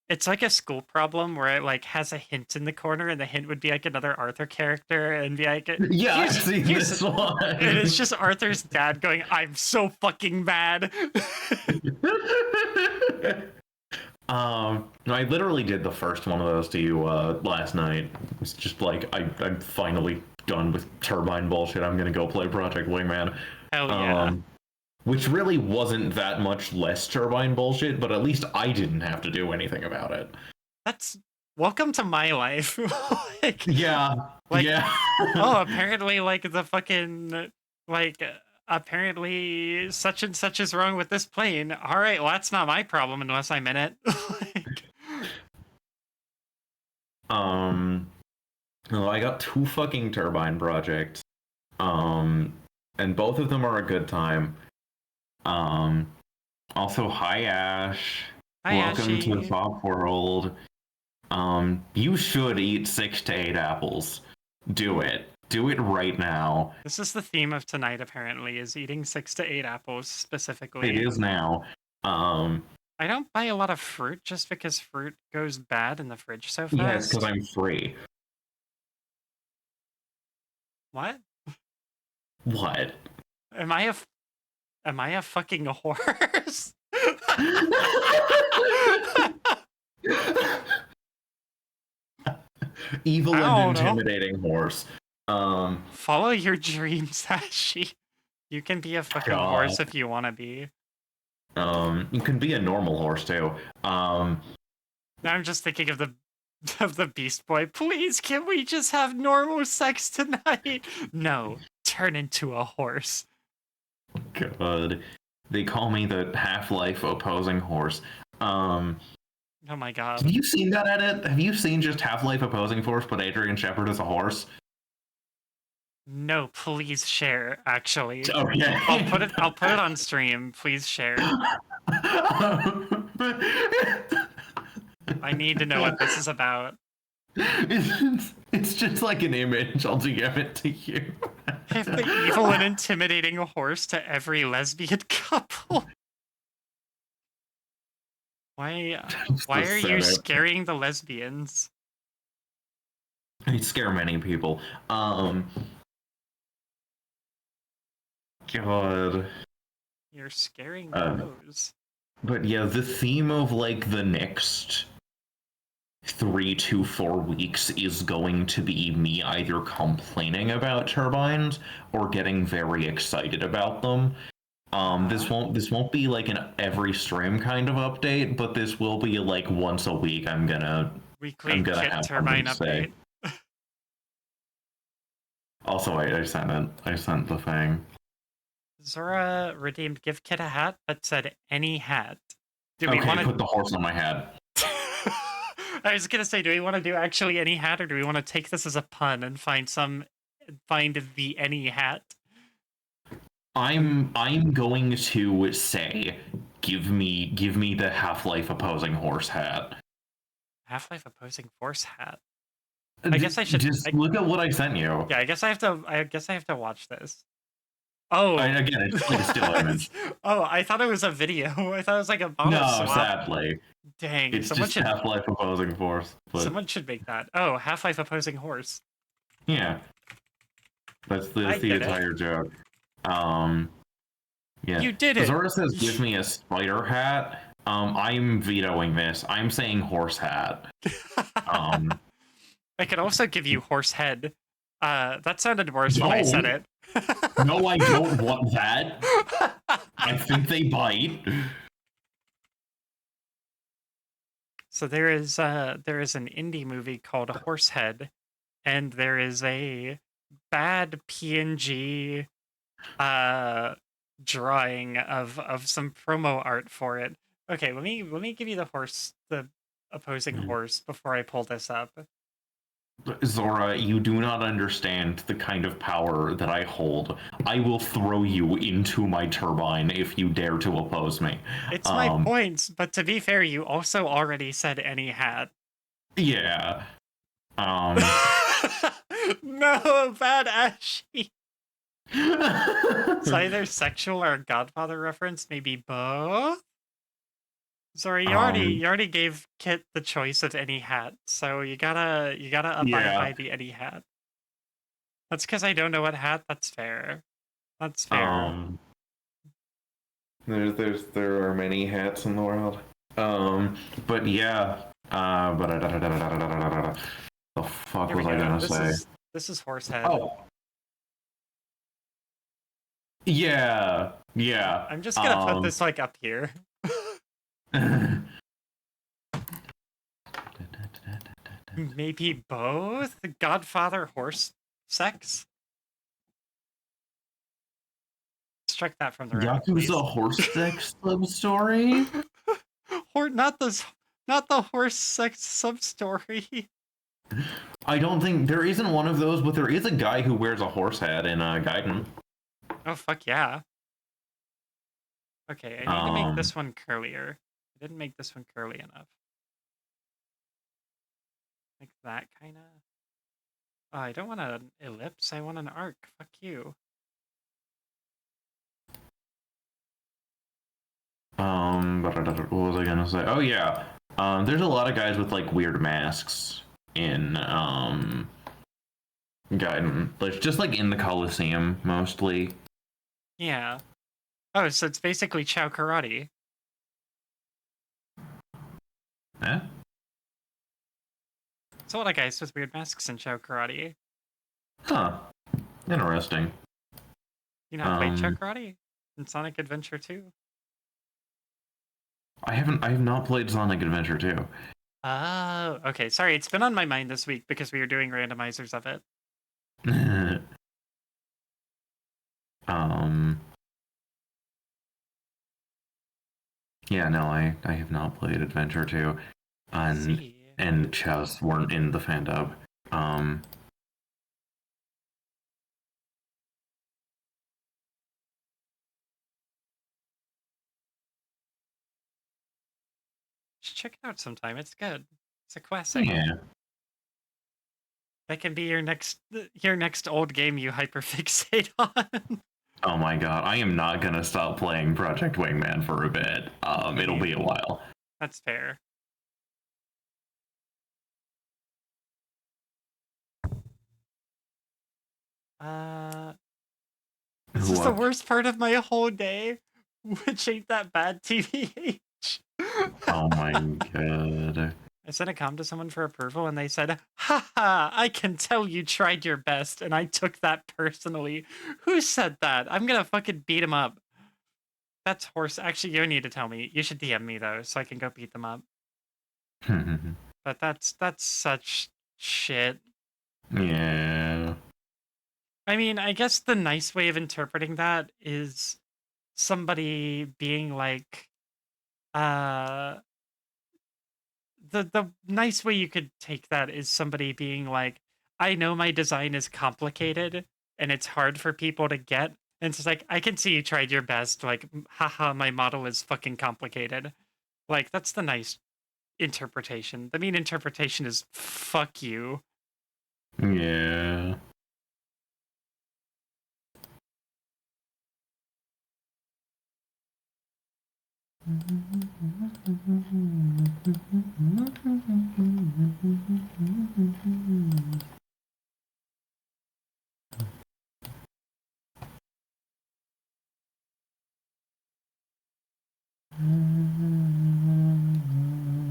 it's like a school problem where it like has a hint in the corner, and the hint would be like another Arthur character, and be like, Yeah, I've here's- seen here's- this one. and it's just Arthur's dad going, "I'm so fucking mad." No, I literally did the first one of those to you last night. It's just like I'm finally done with turbine bullshit. I'm gonna go play Project Wingman. Hell yeah. Which really wasn't that much less turbine bullshit, but at least I didn't have to do anything about it. That's welcome to my life. Like, Yeah. Like- yeah. oh, apparently, like the fucking like. Apparently, such and such is wrong with this plane. All right, well, that's not my problem unless I'm in it. Like, Well, I got 2 fucking turbine projects. And both of them are a good time. Also, hi Ash. hi, Welcome to the Ashy. Pop World. You should eat 6 to 8 apples. Do it. Do it right now. This is the theme of tonight, apparently, is eating 6 to 8 apples specifically. It is now. I don't buy a lot of fruit just because fruit goes bad in the fridge so fast. Yeah, it's because I'm free. What? What? Am I a fucking horse? Evil I and don't know. intimidating horse. Follow your dreams, Ashy. You can be a fucking God. horse if you want to be. You can be a normal horse too. Now I'm just thinking of the Beast Boy. Please, can we just have normal sex tonight? No, turn into a horse. God. They call me the Half-Life opposing horse. Oh my god. Have you seen that edit? Have you seen just Half-Life opposing force but Adrian Shepard as a horse? No, please share. Actually, Okay. I'll put it on stream. Please share. I need to know what this is about. It's just like an image. I'll DM it to you. If the evil and intimidating horse to every lesbian couple. Why? Just Why to are set you it. scaring the lesbians? I scare many people. God. You're scaring Uh, those. But yeah, the theme of like the next 3 to 4 weeks is going to be me either complaining about turbines or getting very excited about them. This won't be like an every stream kind of update, but this will be like once a week. Weekly I'm gonna kit have turbine something to say. update. Also, I sent it. I sent the thing. Zora redeemed gift kit a hat, but said any hat. Do we Okay, want put the horse on my head. I was gonna say, do we want to do actually any hat, or do we want to take this as a pun and find the any hat? I'm going to say, give me the Half-Life opposing horse hat. Half-Life opposing force hat. I guess I should just look at what I sent you. Yeah, I guess I have to watch this. Oh, Again, it's like a still image. Oh, I thought it was a video. I thought it was like a bottle No, swap. sadly, Dang, it's just Half-Life opposing force. But someone should make that. Oh, Half-Life opposing horse. yeah, that's the entire joke. Yeah. You did it. Zora says, "Give me a spider hat." I'm vetoing this. I'm saying horse hat. I could also give you horse head. That sounded worse when I said it. No, I don't want that. I think they bite. So there is an indie movie called Horsehead, and there is a bad PNG drawing of some promo art for it. Okay, let me give you the opposing horse before I pull this up. Zora, you do not understand the kind of power that I hold. I will throw you into my turbine if you dare to oppose me. It's my points, but to be fair, you also already said any hat. Yeah. No, bad Ashy. It's either sexual or a Godfather reference, maybe both. Sorry, you already gave Kit the choice of any hat, so you gotta abide by the any hat. That's because I don't know what hat. That's fair. That's fair. There are many hats in the world. But yeah. The fuck was I gonna say? This is Horsehead. Oh. Yeah. I'm just gonna put this like up here. Maybe both? Godfather horse sex? Strike that from the record. Yakuza horse sex sub story? Not the horse sex sub story. I don't think there isn't one of those, but there is a guy who wears a horse hat in Gaiden. Oh fuck yeah. Okay, I need to make this one curlier. I didn't make this one curly enough. Like that kind of. Oh, I don't want an ellipse. I want an arc. Fuck you. What was I gonna say? Oh yeah. There's a lot of guys with like weird masks in Gaiden. Like just like in the Coliseum mostly. Yeah. Oh, so it's basically Chow Karate. Eh? It's a lot of guys with weird masks in Chow Karate. Huh. Interesting. You not played Chow Karate in Sonic Adventure 2? I have not played Sonic Adventure 2. Oh, okay. Sorry, it's been on my mind this week because we were doing randomizers of it. Yeah, no, I have not played Adventure 2. And Chaz weren't in the fan dub. Just check it out sometime. It's good. It's a classic. Yeah. That can be your next old game you hyperfixate on. Oh my god, I am not gonna stop playing Project Wingman for a bit. It'll be a while. That's fair. This is the What? worst part of my whole day, which ain't that bad, TBH. Oh my god. I sent a com to someone for approval and they said, haha, I can tell you tried your best. And I took that personally. Who said that? I'm gonna fucking beat him up. That's horse. Actually, you need to tell me. You should DM me though, so I can go beat them up. But that's such shit. Yeah. I mean, I guess the nice way of interpreting that is somebody being like, the nice way you could take that is somebody being like, I know my design is complicated and it's hard for people to get. And it's just like, I can see you tried your best. Like, haha, my model is fucking complicated. Like, that's the nice interpretation. The mean interpretation is fuck you. Yeah.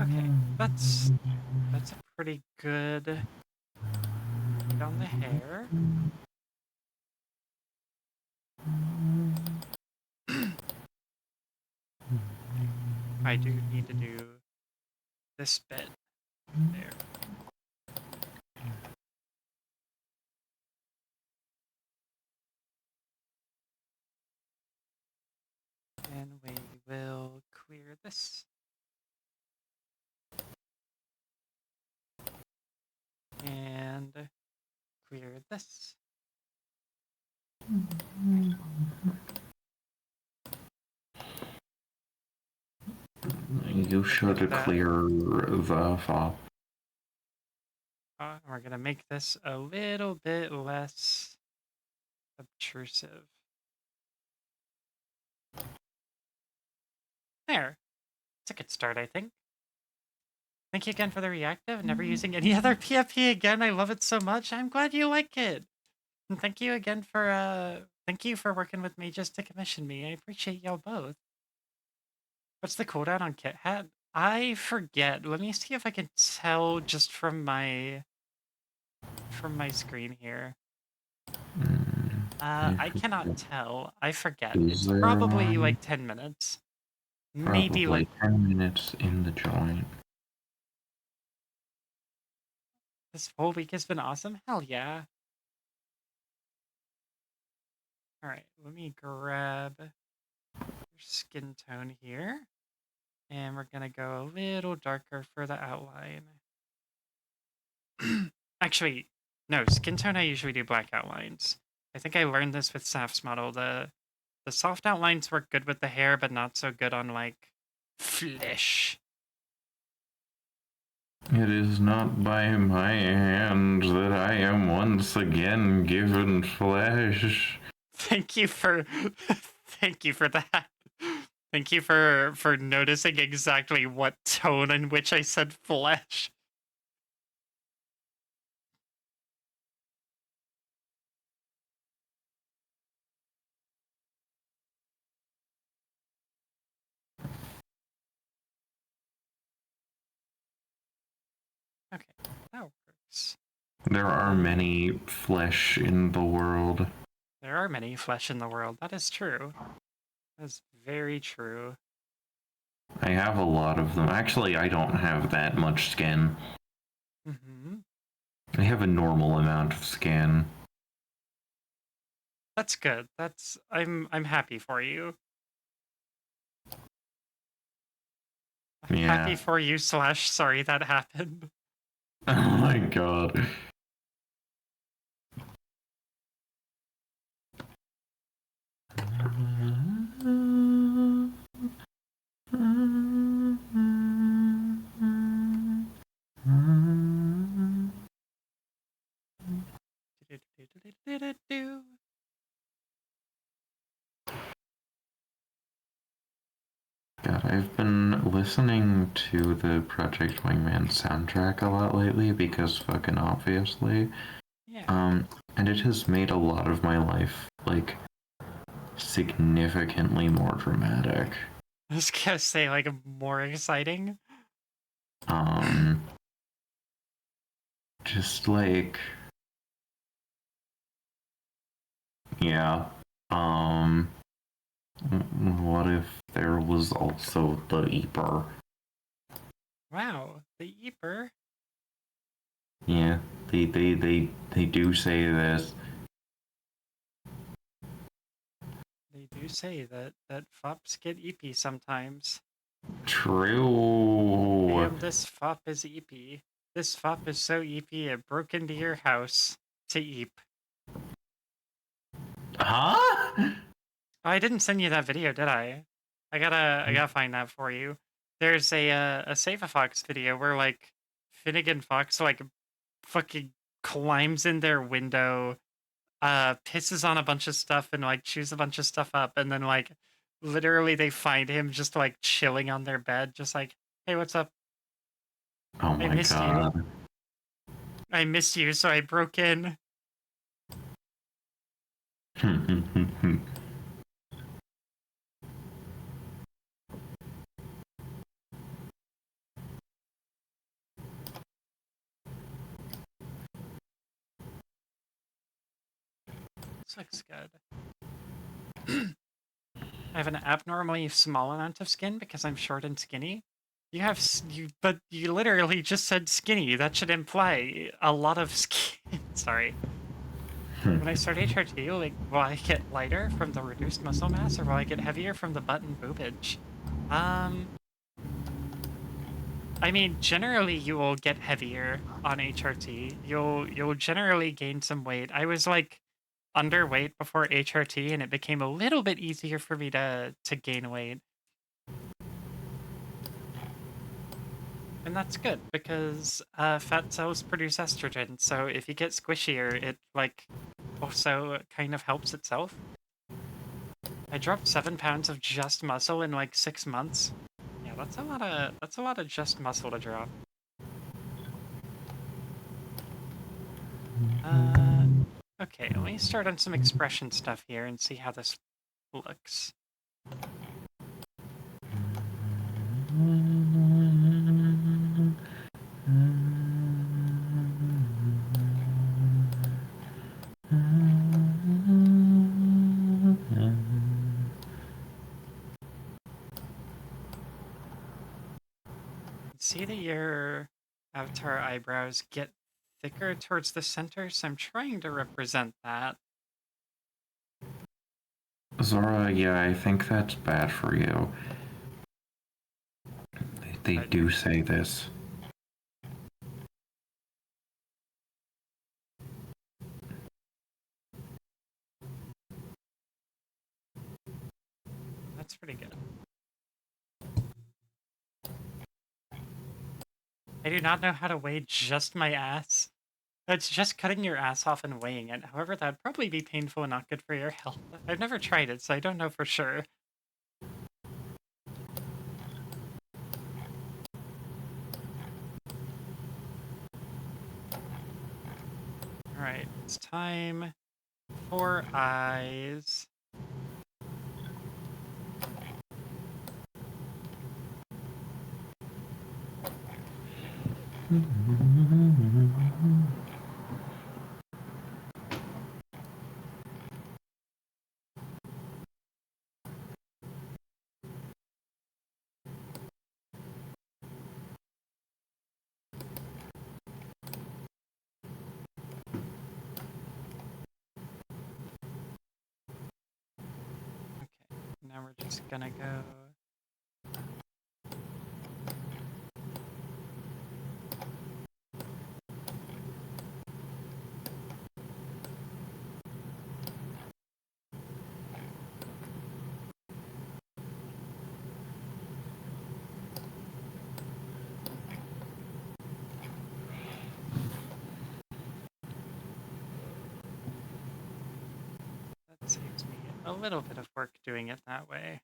Okay, that's a pretty good lead on the hair. I do need to do this bit there. And we will clear this. And clear this. You should clear the file. We're gonna make this a little bit less obtrusive. There. It's a good start, I think. Thank you again for the reactive. Never using any other PFP again. I love it so much. I'm glad you like it. And thank you again for working with me just to commission me. I appreciate y'all both. What's the cooldown on Kit Hat? I forget. Let me see if I can tell just from my screen here. I cannot tell. I forget. It's probably like 10 minutes. Maybe like 10 minutes in the joint. this whole week has been awesome. Hell yeah. All right, let me grab your skin tone here. And we're going to go a little darker for the outline. Actually, no, skin tone I usually do black outlines. I think I learned this with Saf's model. The soft outlines work good with the hair, but not so good on, like, flesh. It is not by my hand that I am once again given flesh. Thank you for thank you for that. Thank you for noticing exactly what tone in which I said flesh. Okay, that works. There are many flesh in the world. There are many flesh in the world. That is true. That is very true. I have a lot of them. Actually, I don't have that much skin. Mm-hmm. I have a normal amount of skin. That's good. I'm happy for you. I'm Yeah. happy for you / sorry that happened. Oh my god. God, I've been listening to the Project Wingman soundtrack a lot lately because fucking obviously. Yeah. And it has made a lot of my life like significantly more dramatic. I was gonna say, like, more exciting. Just like, yeah. What if there was also the Eeper? Wow, the Eeper. Yeah, they do say this. They do say that fops get eepy sometimes. True. Damn, this fop is eepy. This fop is so eepy it broke into your house to eep. Huh? Oh, I didn't send you that video, did I? I gotta find that for you. There's a Save a Fox video where like Finnegan Fox like fucking climbs in their window, pisses on a bunch of stuff and like chews a bunch of stuff up, and then like literally they find him just like chilling on their bed, just like, hey, what's up? Oh I my missed god. you. I missed you, so I broke in. This looks good. I have an abnormally small amount of skin because I'm short and skinny. But you literally just said skinny. That should imply a lot of skin. Sorry. When I start HRT, like, will I get lighter from the reduced muscle mass, or will I get heavier from the butt and boobage? I mean, generally you will get heavier on HRT. You'll generally gain some weight. I was like underweight before HRT, and it became a little bit easier for me to gain weight. And that's good because fat cells produce estrogen. So if you get squishier, it like also kind of helps itself. I dropped 7 pounds of just muscle in like 6 months. Yeah, that's a lot of just muscle to drop. Okay, let me start on some expression stuff here and see how this looks. See that your avatar eyebrows get thicker towards the center, so I'm trying to represent that. Zora, yeah, I think that's bad for you. They do say this. That's pretty good. I do not know how to weigh just my ass. It's just cutting your ass off and weighing it. However, that'd probably be painful and not good for your health. I've never tried it, so I don't know for sure. Alright, it's time for eyes. Okay, now we're just gonna go... That saves me a little bit of work doing it that way.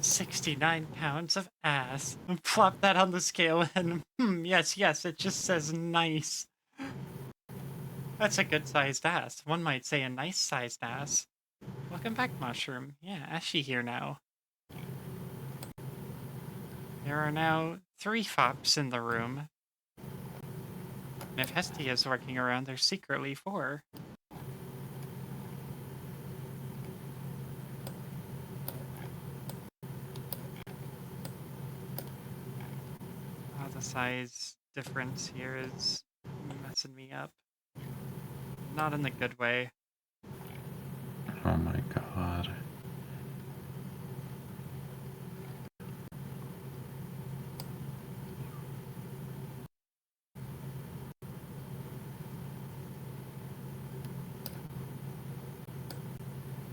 69 pounds of ass. Plop that on the scale and yes, it just says nice. That's a good sized ass. One might say a nice sized ass. Welcome back, Mushroom. Yeah, Ashy here now. There are now 3 fops in the room. And if Hestia is working around, there's secretly 4. The size difference here is messing me up. Not in the good way. Oh my god.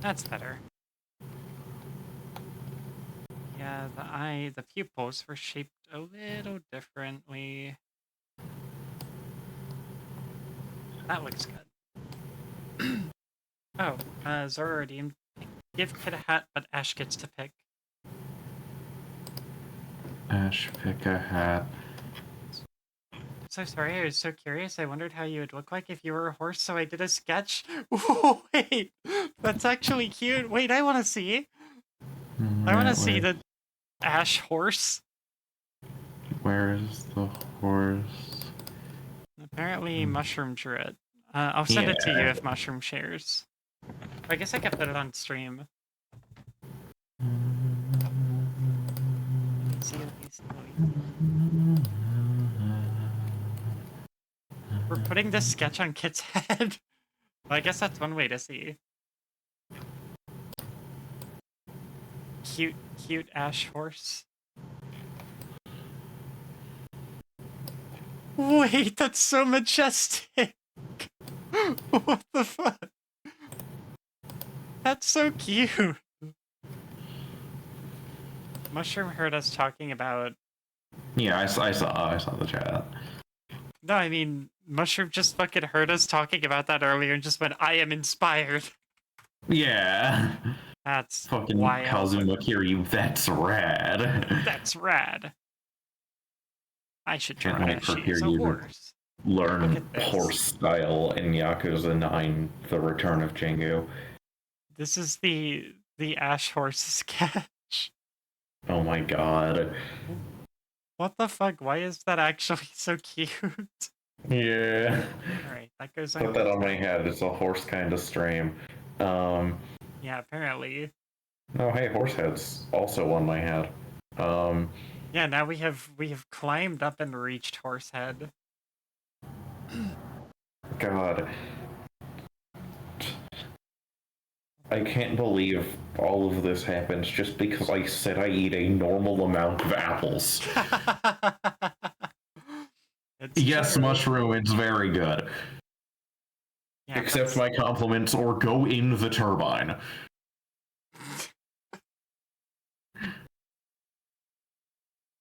That's better. Yeah, the pupils were shaped a little differently. That looks good. Oh, Zora redeemed. Give Kid a hat, but Ash gets to pick. Ash, pick a hat. So sorry, I was so curious. I wondered how you would look like if you were a horse, so I did a sketch. Wait, that's actually cute. Wait, I want to see. I want to see the Ash horse. Where is the horse? Apparently, Mushroom drew it. I'll send it to you if Mushroom shares. I guess I could put it on stream. We're putting this sketch on Kit's head. Well, I guess that's one way to see. Cute Ash horse. Wait, that's so majestic! What the fuck? That's so cute! Mushroom heard us talking about... Yeah, I saw the chat. No, I mean, Mushroom just fucking heard us talking about that earlier and just went, I am inspired. Yeah. That's fucking wild. Kazuma Kiryu, that's rad. That's rad. I should draw Can't wait for Ashi as a Kiryu to horse. learn horse style in Yakuza 9, The Return of Jingu. This is the Ash horse sketch. Oh my god. What the fuck? Why is that actually so cute? Yeah. Alright, that goes on. Put that on my head. It's a horse kind of stream. Yeah, apparently. Oh, hey, horse head's also on my head. Yeah, now we have climbed up and reached Horsehead. God. I can't believe all of this happens just because I said I eat a normal amount of apples. Yes, true. Mushroom, it's very good. Yeah, accept my compliments or go in the turbine.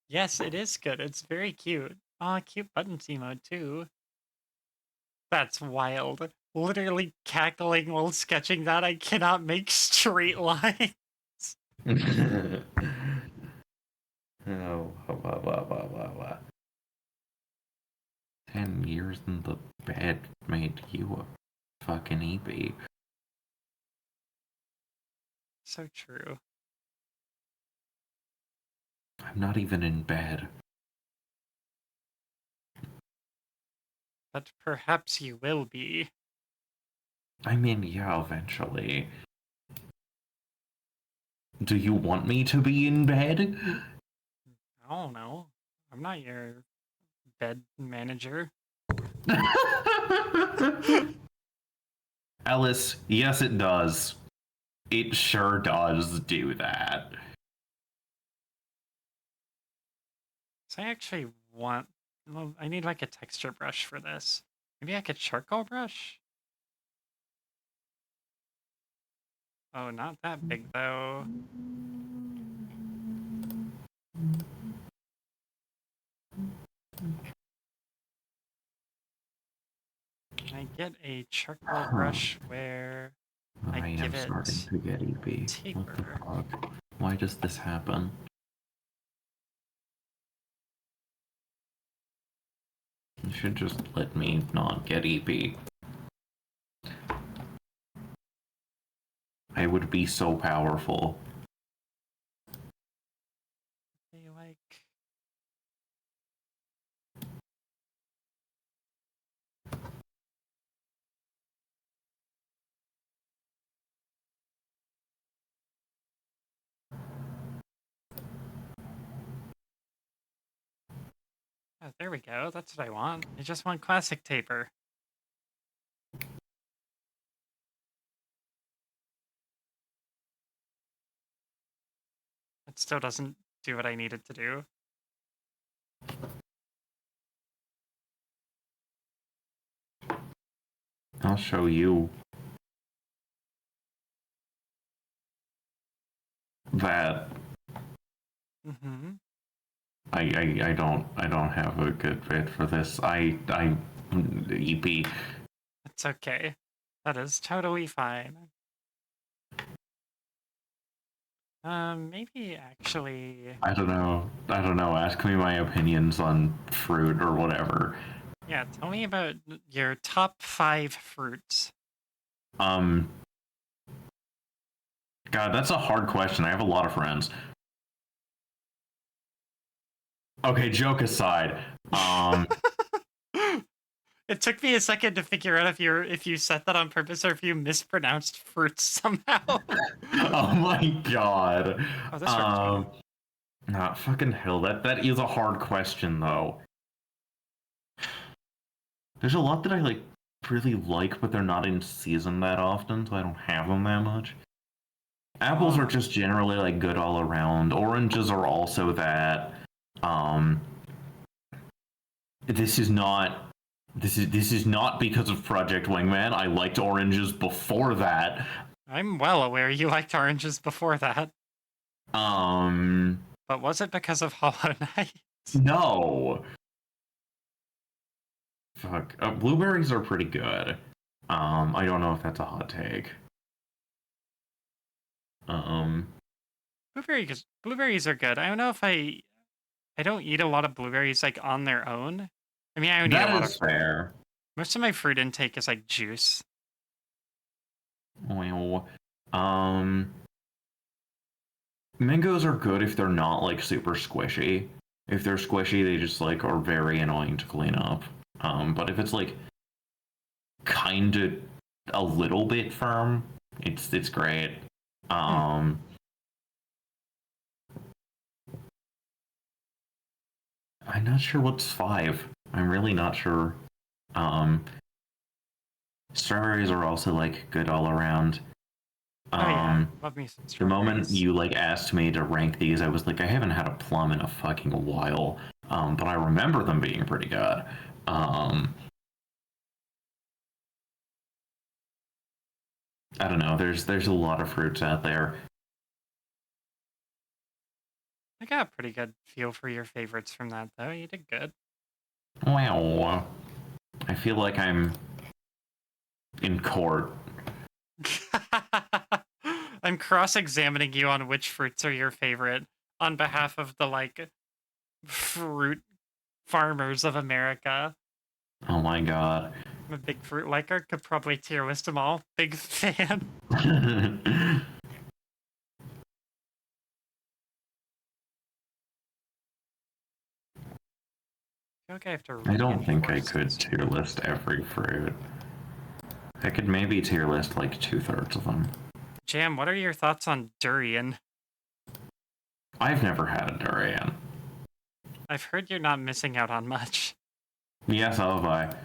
Yes, it is good. It's very cute. Aw, cute buttons emote too. That's wild. Literally cackling while sketching that. I cannot make straight lines. Oh, blah, blah, blah, blah, blah. 10 years in the bed made you a fucking EP. So true. I'm not even in bed. But perhaps you will be. I mean, yeah, eventually. Do you want me to be in bed? I don't know. I'm not your bed manager. Ellis, yes it does. It sure does do that. So I actually want... Well, I need like a texture brush for this. Maybe I could charcoal brush? Oh, not that big though. Can I get a charcoal brush where I am give it starting to get EP. taper? What the fuck? Why does this happen? You should just let me not get EP. I would be so powerful. They like. Oh, there we go. That's what I want. I just want classic taper. It still doesn't do what I need it to do. I'll show you that Mm-hmm. I don't have a good fit for this. I EP. It's okay. That is totally fine. Maybe actually. I don't know. Ask me my opinions on fruit or whatever. Yeah, tell me about your top 5 fruits. God, that's a hard question. I have a lot of friends. Okay, joke aside. It took me a second to figure out if you said that on purpose or if you mispronounced fruits somehow. Oh my god. Oh, this works. Not fucking hell. That is a hard question though. There's a lot that I like really like, but they're not in season that often, so I don't have them that much. Apples are just generally like good all around. Oranges are also that. This is not because of Project Wingman. I liked oranges before that. I'm well aware you liked oranges before that. But was it because of Hollow Knight? No. Fuck. Blueberries are pretty good. I don't know if that's a hot take. Blueberries are good. I don't know if I don't eat a lot of blueberries like on their own. I mean, I don't eat a lot of fair. Most of my fruit intake is like juice. Well, mangoes are good if they're not like super squishy. If they're squishy, they just like are very annoying to clean up. But if it's like kind of a little bit firm, it's great. I'm not sure what's 5. I'm really not sure. Strawberries are also like good all around. Love me some the moment you like asked me to rank these, I was like, I haven't had a plum in a fucking while. But I remember them being pretty good. I don't know. There's a lot of fruits out there. I got a pretty good feel for your favorites from that, though. You did good. Wow. I feel like I'm in court. I'm cross-examining you on which fruits are your favorite on behalf of the, like, fruit farmers of America. Oh my god. I'm a big fruit liker. Could probably tier list them all. Big fan. Okay, I have to. I don't think I could tier list every fruit. I could maybe tier list like 2/3 of them. Jam, what are your thoughts on durian? I've never had a durian. I've heard you're not missing out on much. Yes, so have I.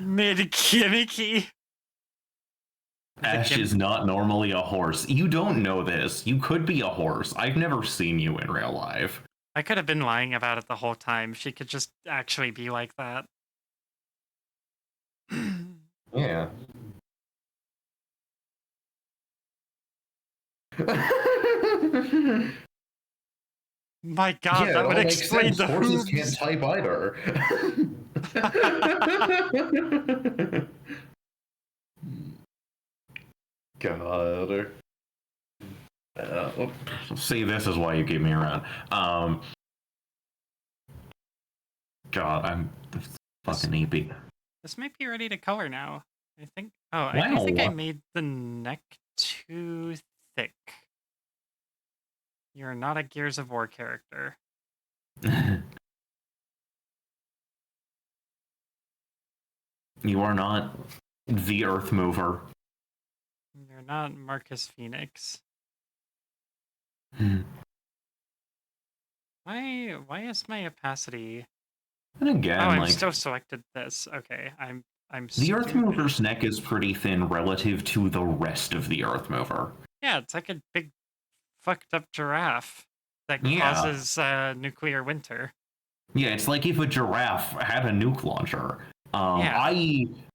Mid-gimmicky. Ash is not normally a horse. You don't know this. You could be a horse. I've never seen you in real life. I could have been lying about it the whole time. She could just actually be like that. Yeah. My God, yeah, that it would all makes explain sense. the Horses can't hooves. type either. God. See, this is why you keep me around. God, I'm fucking EP. This might be ready to color now. I think. Oh, I do Wow. think I made the neck too thick. You're not a Gears of War character. You are not the Earth Mover. You're not Marcus Phoenix. And Why is my opacity? again, Oh, I've like still selected this. Okay, I'm the Earth stupid. Mover's neck is pretty thin relative to the rest of the Earth Mover. Yeah, it's like a big fucked up giraffe that Yeah. causes nuclear winter. Yeah, it's like if a giraffe had a nuke launcher. Yeah.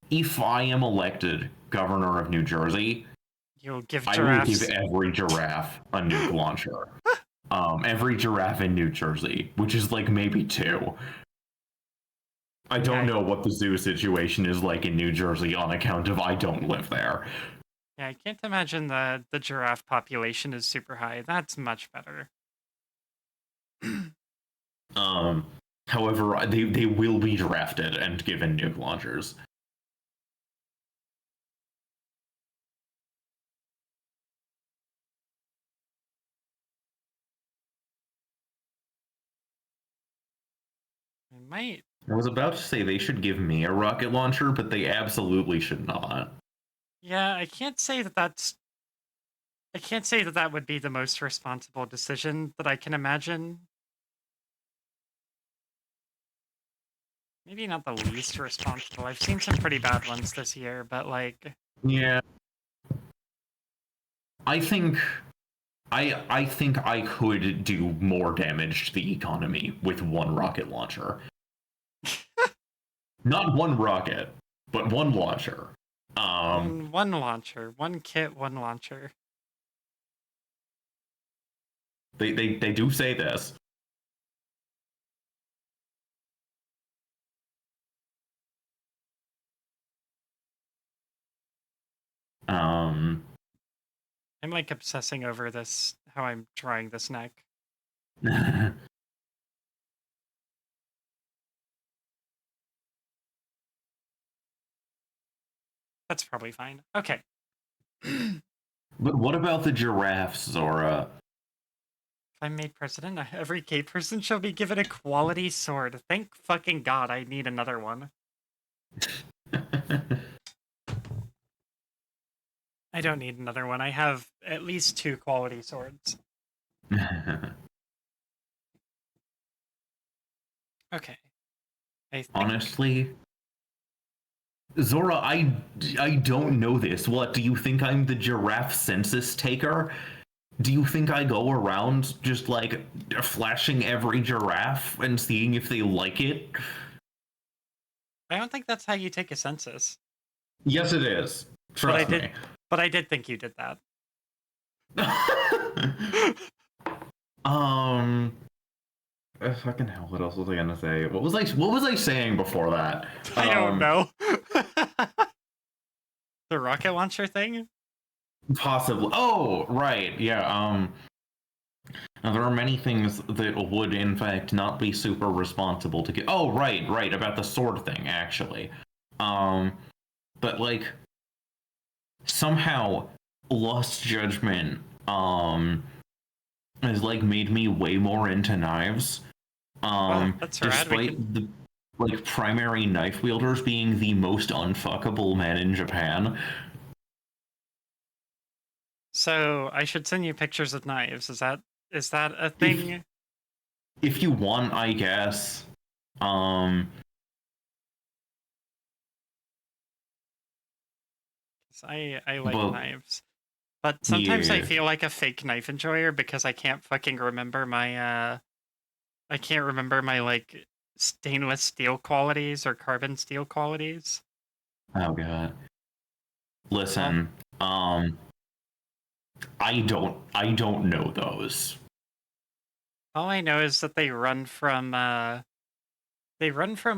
If I am elected governor of New Jersey, You'll give I will giraffes. give every giraffe a nuke launcher. Every giraffe in New Jersey, which is like maybe 2. I don't know what the zoo situation is like in New Jersey on account of I don't live there. Yeah, I can't imagine the giraffe population is super high. That's much better. However, they will be drafted and given nuke launchers. I might. I was about to say they should give me a rocket launcher, but they absolutely should not. Yeah, I can't say that that's. I can't say that that would be the most responsible decision that I can imagine. Maybe not the least responsible. I've seen some pretty bad ones this year, but like. Yeah. I think I could do more damage to the economy with one rocket launcher. Not one rocket, but one launcher. One launcher, one kit, one launcher. They do say this. I'm like obsessing over this, how I'm drawing this neck. That's probably fine. Okay. But what about the giraffes, Zora? If I'm made president, every gay person shall be given a quality sword. Thank fucking God I need another one. I don't need another one. I have at least 2 quality swords. Okay. Honestly, Zora, I don't know this. What, do you think I'm the giraffe census taker? Do you think I go around just like flashing every giraffe and seeing if they like it? I don't think that's how you take a census. Yes, it is. Trust me. But I did think you did that. Fucking hell, what else was I gonna say? What was I saying before that? I don't know. The rocket launcher thing? Possibly. Oh, right. Yeah. Now, there are many things that would, in fact, not be super responsible to get. Oh, right, about the sword thing, actually. But like, somehow, Lost Judgment, has like made me way more into knives. That's rad. Despite the like primary knife wielders being the most unfuckable men in Japan. So I should send you pictures of knives. Is that a thing? If you want, I guess. I like knives, but sometimes I feel like a fake knife enjoyer because I can't fucking remember my I can't remember my like stainless steel qualities or carbon steel qualities. Oh god. Listen, I don't know those. All I know is that they run from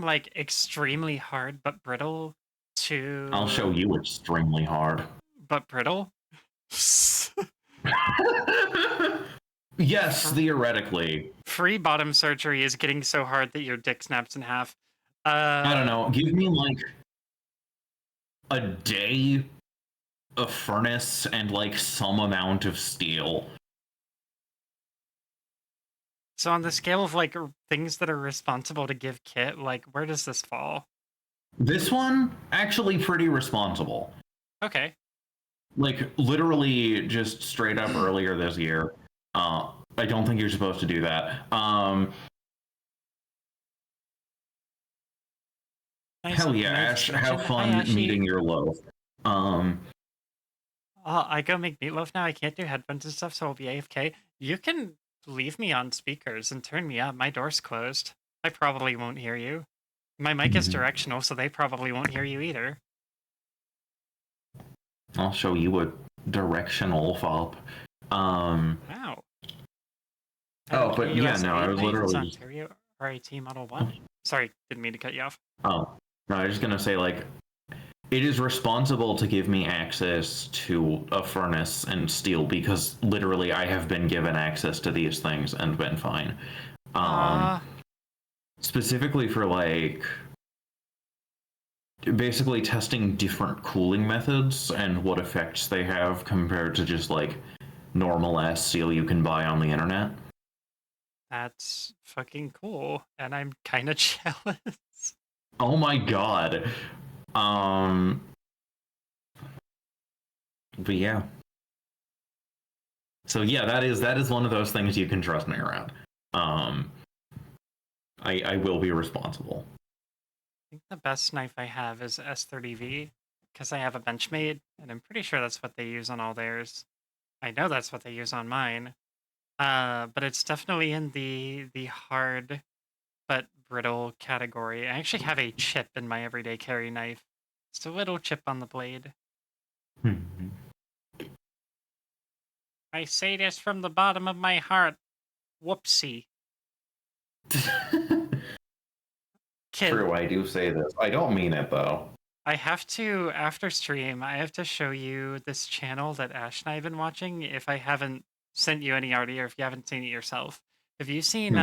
like extremely hard but brittle to I'll show you extremely hard. but brittle. Yes, theoretically. Free bottom surgery is getting so hard that your dick snaps in half. I don't know. Give me like a day of furnace and like some amount of steel. So on the scale of like things that are responsible to give kit, like where does this fall? This one actually pretty responsible. Okay. Like literally just straight up earlier this year. I don't think you're supposed to do that. Nice, Hell yeah, nice Ash, have mention. fun Hi, Ashy. meeting your loaf. I go make meatloaf now. I can't do headphones and stuff, so I'll be AFK. You can leave me on speakers and turn me up. My door's closed. I probably won't hear you. My mic is directional, so they probably won't hear you either. I'll show you a directional fob. Wow. Oh, but yeah, no, I was literally just... Ontario RAT Model 1. Sorry, didn't mean to cut you off. Oh, no, I was just gonna say, like, it is responsible to give me access to a furnace and steel because literally I have been given access to these things and been fine. Specifically for like basically testing different cooling methods and what effects they have compared to just like normal ass steel you can buy on the internet. That's fucking cool, and I'm kind of jealous. Oh my god. But yeah. So yeah, that is one of those things you can trust me around. I will be responsible. I think the best knife I have is S30V because I have a Benchmade, and I'm pretty sure that's what they use on all theirs. I know that's what they use on mine. But it's definitely in the hard but brittle category. I actually have a chip in my everyday carry knife. Just a little chip on the blade. I say this from the bottom of my heart. Whoopsie. Kid, True, I do say this. I don't mean it though. I have to, after stream, I have to show you this channel that Ash and I have been watching if I haven't sent you any already or if you haven't seen it yourself. Have you seen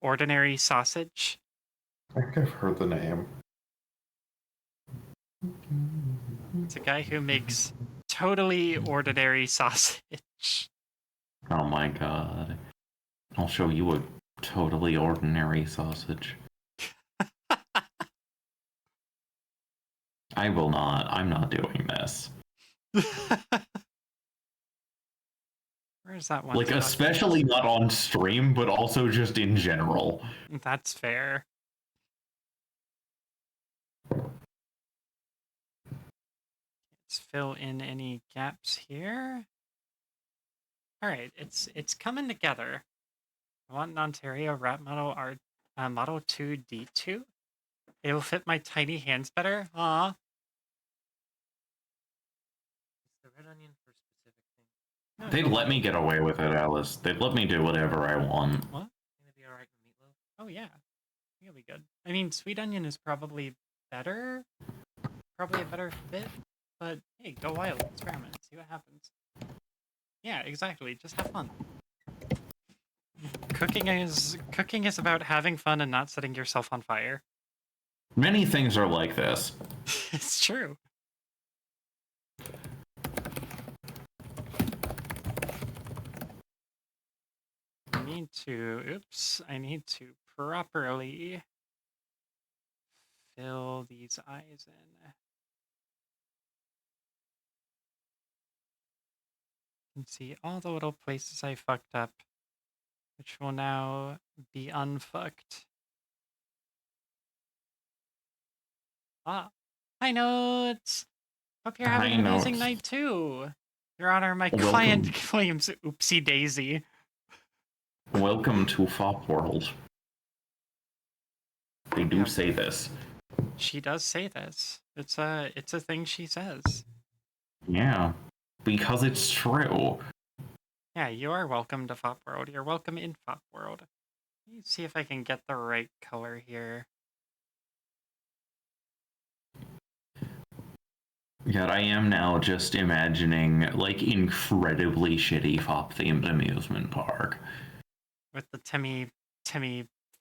Ordinary Sausage? I think I've heard the name. It's a guy who makes totally ordinary sausage. Oh my god. I'll show you a totally ordinary sausage. I will not. I'm not doing this. Where's that one? Like, especially not on stream, but also just in general. That's fair. Let's fill in any gaps here. All right, it's coming together. I want an Ontario Rat Model Model 2 D2. It'll fit my tiny hands better. Aw. Is the red onion for specific things? They'd let me get away with it, Alice. They'd let me do whatever I want. What? Gonna be alright with meatloaf? Oh yeah, it'll be good. I mean, sweet onion is probably better. Probably a better fit. But hey, go wild, experiment, see what happens. Yeah, exactly. Just have fun. Cooking is about having fun and not setting yourself on fire. Many things are like this. It's true. I need to properly fill these eyes in. You can see all the little places I fucked up, which will now be unfucked. Ah, hi Notes! Hope you're having an amazing night too. Your Honor, my client claims oopsie daisy. Welcome to Fop World. They do say this. She does say this. It's a thing she says. Yeah, because it's true. Yeah, you are welcome to Fop World. You're welcome in Fop World. Let me see if I can get the right color here. God, I am now just imagining like incredibly shitty FOP themed amusement park. With the Timmy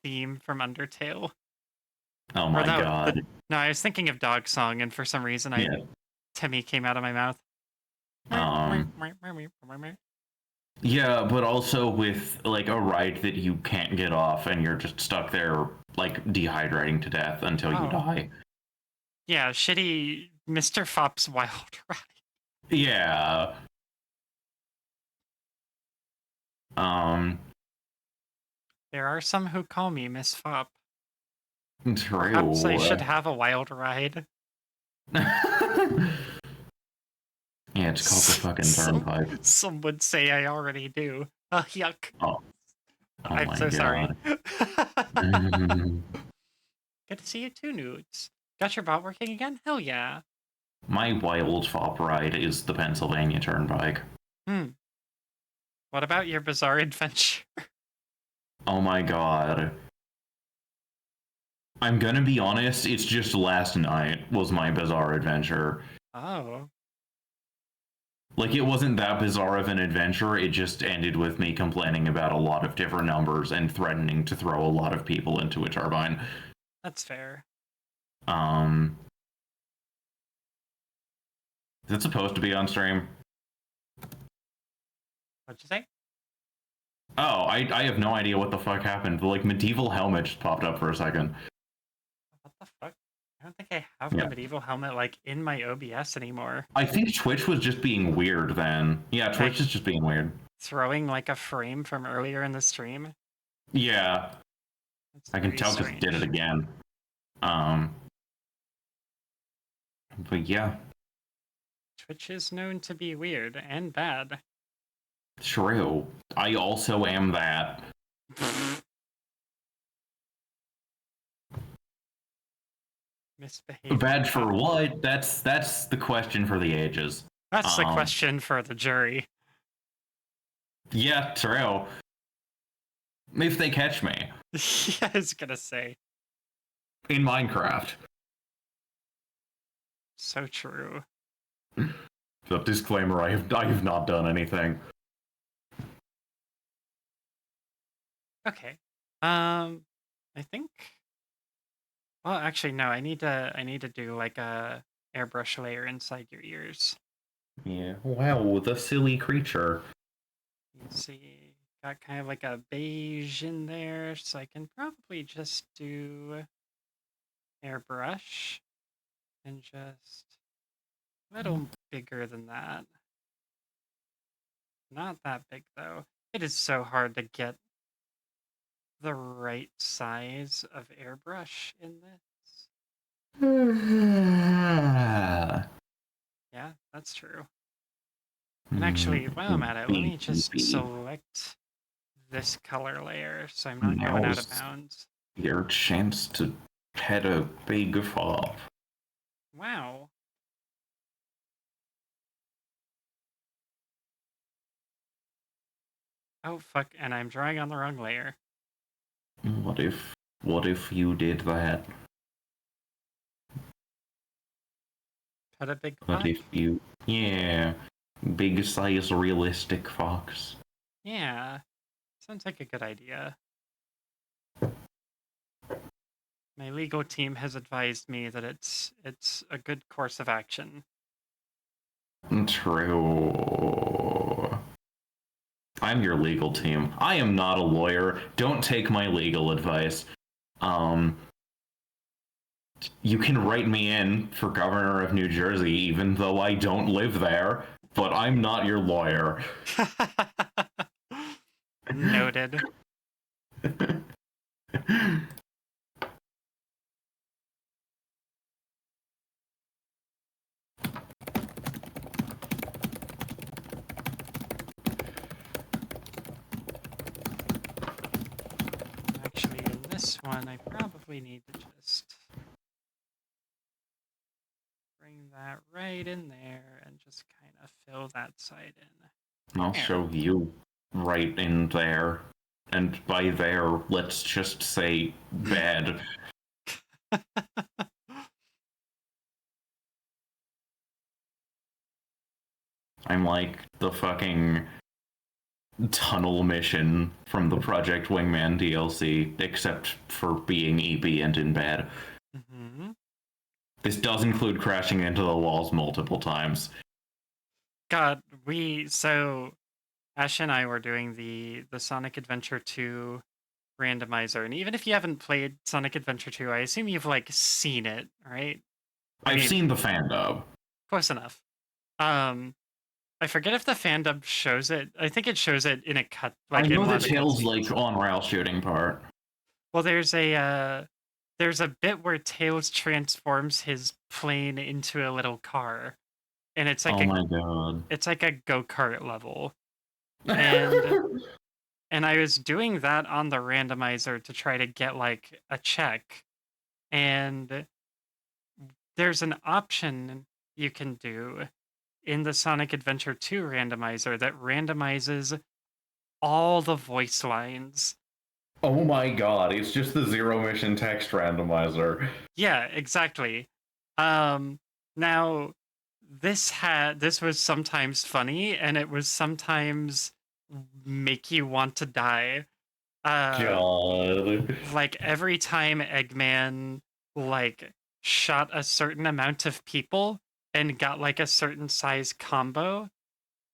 theme from Undertale. Oh Or my no, god. no, I was thinking of Dog Song, and for some reason, Yeah. Timmy came out of my mouth. Yeah, but also with like a ride that you can't get off and you're just stuck there like dehydrating to death until you Oh. die. Yeah, shitty Mr. Fop's Wild Ride. Yeah. There are some who call me Miss Fop. True. Perhaps I should have a wild ride. Yeah, it's called the fucking turnpike. Some would say I already do. Yuck. Oh I'm my so sorry. God. Good to see you too, Nudes. Got your bot working again? Hell yeah. My wild fop ride is the Pennsylvania Turnpike. What about your bizarre adventure? Oh my god. I'm gonna be honest, it's just last night was my bizarre adventure. Oh. Like, it wasn't that bizarre of an adventure, it just ended with me complaining about a lot of different numbers and threatening to throw a lot of people into a turbine. That's fair. Is it supposed to be on stream? What'd you say? Oh, I have no idea what the fuck happened. Like, medieval helmet just popped up for a second. What the fuck? I don't think I have Yeah. the medieval helmet like in my OBS anymore. I think Twitch was just being weird then. Yeah, Twitch is just being weird. Throwing like a frame from earlier in the stream. Yeah. That's I can very tell because strange. it did it again. But yeah. Twitch is known to be weird and bad. True. I also am that. Misbehaved. Bad for what? That's the question for the ages. That's the question for the jury. Yeah, true. If they catch me. Yeah, I was gonna say. In Minecraft. So true. So disclaimer, I have not done anything. Okay. I think. Well, actually, no. I need to do like a airbrush layer inside your ears. Yeah. Wow, the silly creature. You see, got kind of like a beige in there, so I can probably just do airbrush and just a little bigger than that. Not that big though. It is so hard to get the right size of airbrush in this. Yeah, that's true. And actually, while I'm at it, let me just select this color layer so I'm not going out of bounds. Your chance to pet a big fop. Wow. Oh, fuck, and I'm drawing on the wrong layer. What if you did that? Put a big What fox? if you... Yeah. Big size realistic fox. Yeah. Sounds like a good idea. My legal team has advised me that it's a good course of action. True. I'm your legal team. I am not a lawyer. Don't take my legal advice. You can write me in for governor of New Jersey, even though I don't live there, but I'm not your lawyer. Noted. Actually, in this one, I probably need to just bring that right in there and just kind of fill that side in. I'll Yeah. show you right in there. And by there, let's just say bed. I'm like the fucking tunnel mission from the Project Wingman DLC, except for being EP and in bed. Mhm. This does include crashing into the walls multiple times. God, so Ash and I were doing the Sonic Adventure 2 randomizer, and even if you haven't played Sonic Adventure 2, I assume you've like seen it, right? I I've mean, seen the fan dub. close enough. I forget if the fan dub shows it. I think it shows it in a cut, I like in know one the of the Tails cutscenes. like on rail shooting part. Well, there's a bit where Tails transforms his plane into a little car, and Oh my god. it's like a go-kart level. And and I was doing that on the randomizer to try to get like a check, and there's an option you can do in the Sonic Adventure 2 randomizer that randomizes all the voice lines. Oh my god, it's just the zero mission text randomizer. Yeah, exactly. Now this was sometimes funny and it was sometimes make you want to die. God. Like every time Eggman like shot a certain amount of people and got like a certain size combo,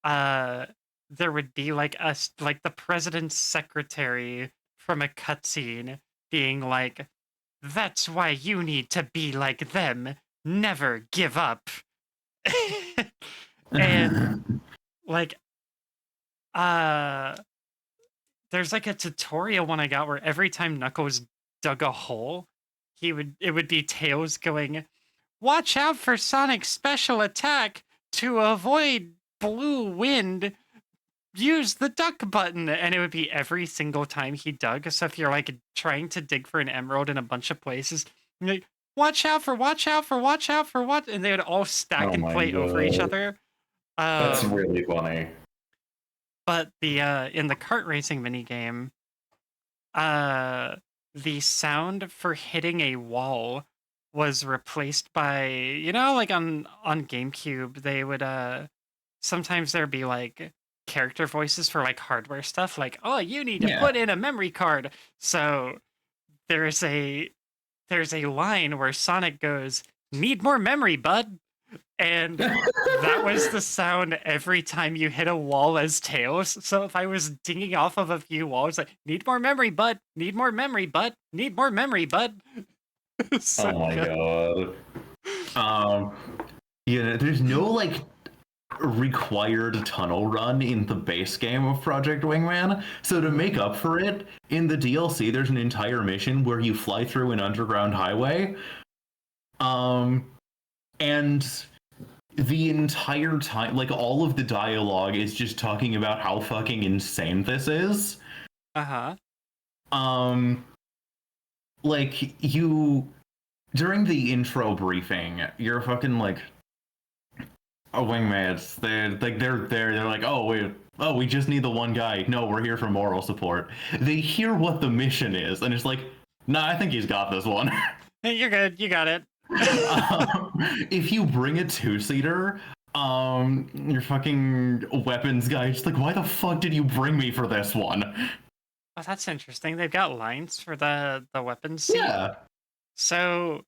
uh there would be like like the president's secretary from a cutscene being like, "That's why you need to be like them. Never give up." And like uh there's like a tutorial one I got where every time Knuckles dug a hole, it would be Tails going, "Watch out for Sonic's special attack to avoid blue wind. Use the duck button," and it would be every single time he dug. So if you're like trying to dig for an emerald in a bunch of places, you're like, watch out for what, and they would all stack Oh and my play over each God. other. That's Um, really funny. but the in the kart racing minigame, the sound for hitting a wall was replaced by, like on GameCube, they would sometimes there'd be like character voices for like hardware stuff, like, "Oh, you need to Yeah. put in a memory card." So there's a there's a line where Sonic goes, "Need more memory, bud." And that was the sound every time you hit a wall as Tails. So if I was dinging off of a few walls, like, "Need more memory, bud. Need more memory, bud. Need more memory, bud." So Oh my good. god. There's no like required tunnel run in the base game of Project Wingman. So to make up for it, in the DLC there's an entire mission where you fly through an underground highway. And the entire time, like all of the dialogue is just talking about how fucking insane this is. Uh-huh. Like you during the intro briefing, you're fucking like, "Oh, wingmans, they're like, we just need the one guy. No, we're here for moral support." They hear what the mission is, and it's like, "Nah, I think he's got this one." Hey, you're good. You got it. If you bring a two-seater, your fucking weapons guy is like, "Why the fuck did you bring me for this one?" Oh, that's interesting. They've got lines for the weapons seat. Yeah. So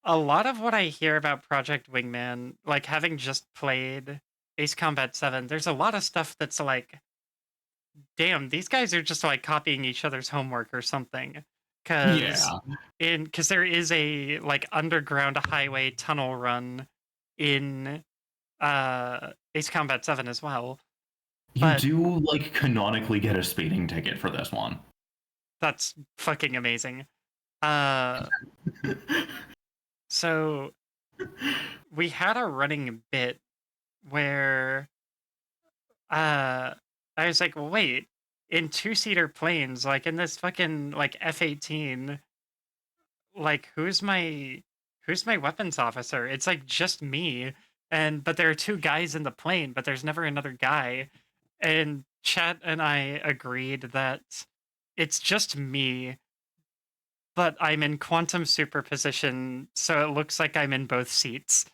a lot of what I hear about Project Wingman, like having just played Ace Combat 7, there's a lot of stuff that's like, damn, these guys are just like copying each other's homework or something. Cause there is a like underground highway tunnel run in Ace Combat 7 as well. You But do like canonically get a speeding ticket for this one. that's fucking amazing. So we had a running bit where I was like, well, wait, in two-seater planes, like in this fucking like F-18, like who's my weapons officer? It's like just me. but there are two guys in the plane, but there's never another guy. And Chat and I agreed that it's just me, but I'm in quantum superposition, so it looks like I'm in both seats.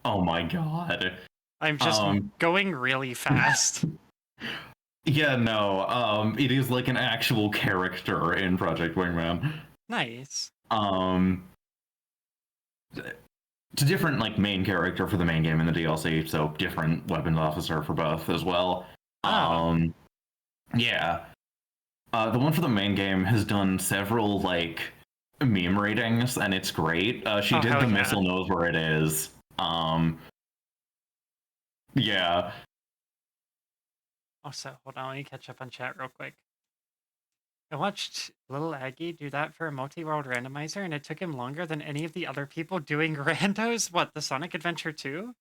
Oh my god. I'm just going really fast. Yeah, no. It is like an actual character in Project Wingman. Nice. It's a different like main character for the main game in the DLC, so different weapons officer for both as well. Oh. Yeah. The one for the main game has done several like meme ratings, and it's great. She Oh, did hell the yeah. missile knows where it is. Yeah. Also, hold on, let me catch up on chat real quick. I watched Little Aggie do that for a multi-world randomizer, and it took him longer than any of the other people doing randos. What, the Sonic Adventure 2?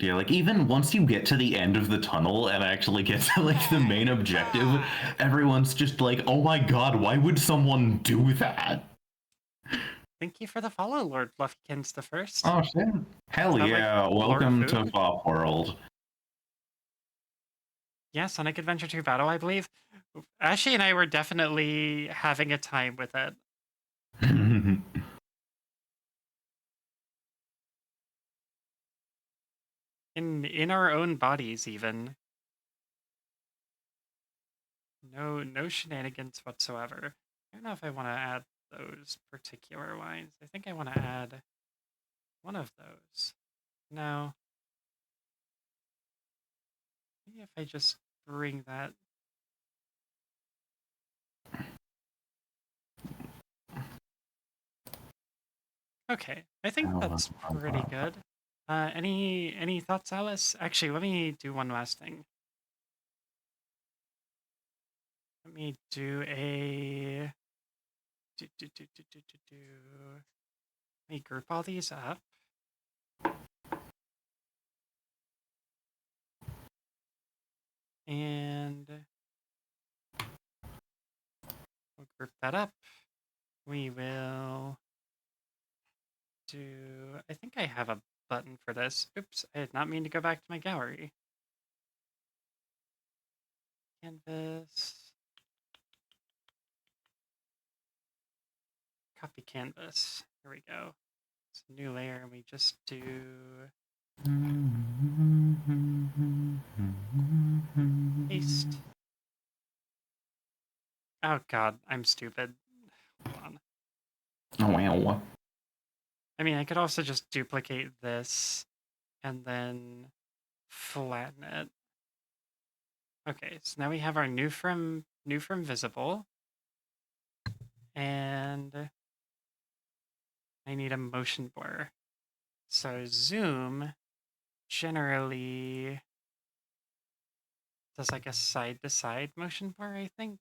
Yeah, like even once you get to the end of the tunnel and actually get to like the main objective, everyone's just like, "Oh my god, why would someone do that?" Thank you for the follow, Lord Fluffykins the First. Oh shit! Hell Is that, yeah! like, Lord Welcome to Food? Pop World. Yeah, Sonic Adventure 2 Battle, I believe. Ashley and I were definitely having a time with it. In our own bodies, even. No shenanigans whatsoever. I don't know if I want to add those particular lines. I think I want to add one of those. No. Maybe if I just bring that. Okay, I think that's pretty good. Any thoughts, Alice? Actually, let me do one last thing. Let me do a Let me group all these up. And we'll group that up. We will do, I think I have a button for this. Oops, I did not mean to go back to my gallery. Canvas. Copy canvas. Here we go. It's a new layer, and we just do paste. Oh god, I'm stupid. Hold on. Oh wow. I mean, I could also just duplicate this and then flatten it. Okay, so now we have our new from visible. And I need a motion blur. So zoom generally does like a side to side motion blur, I think.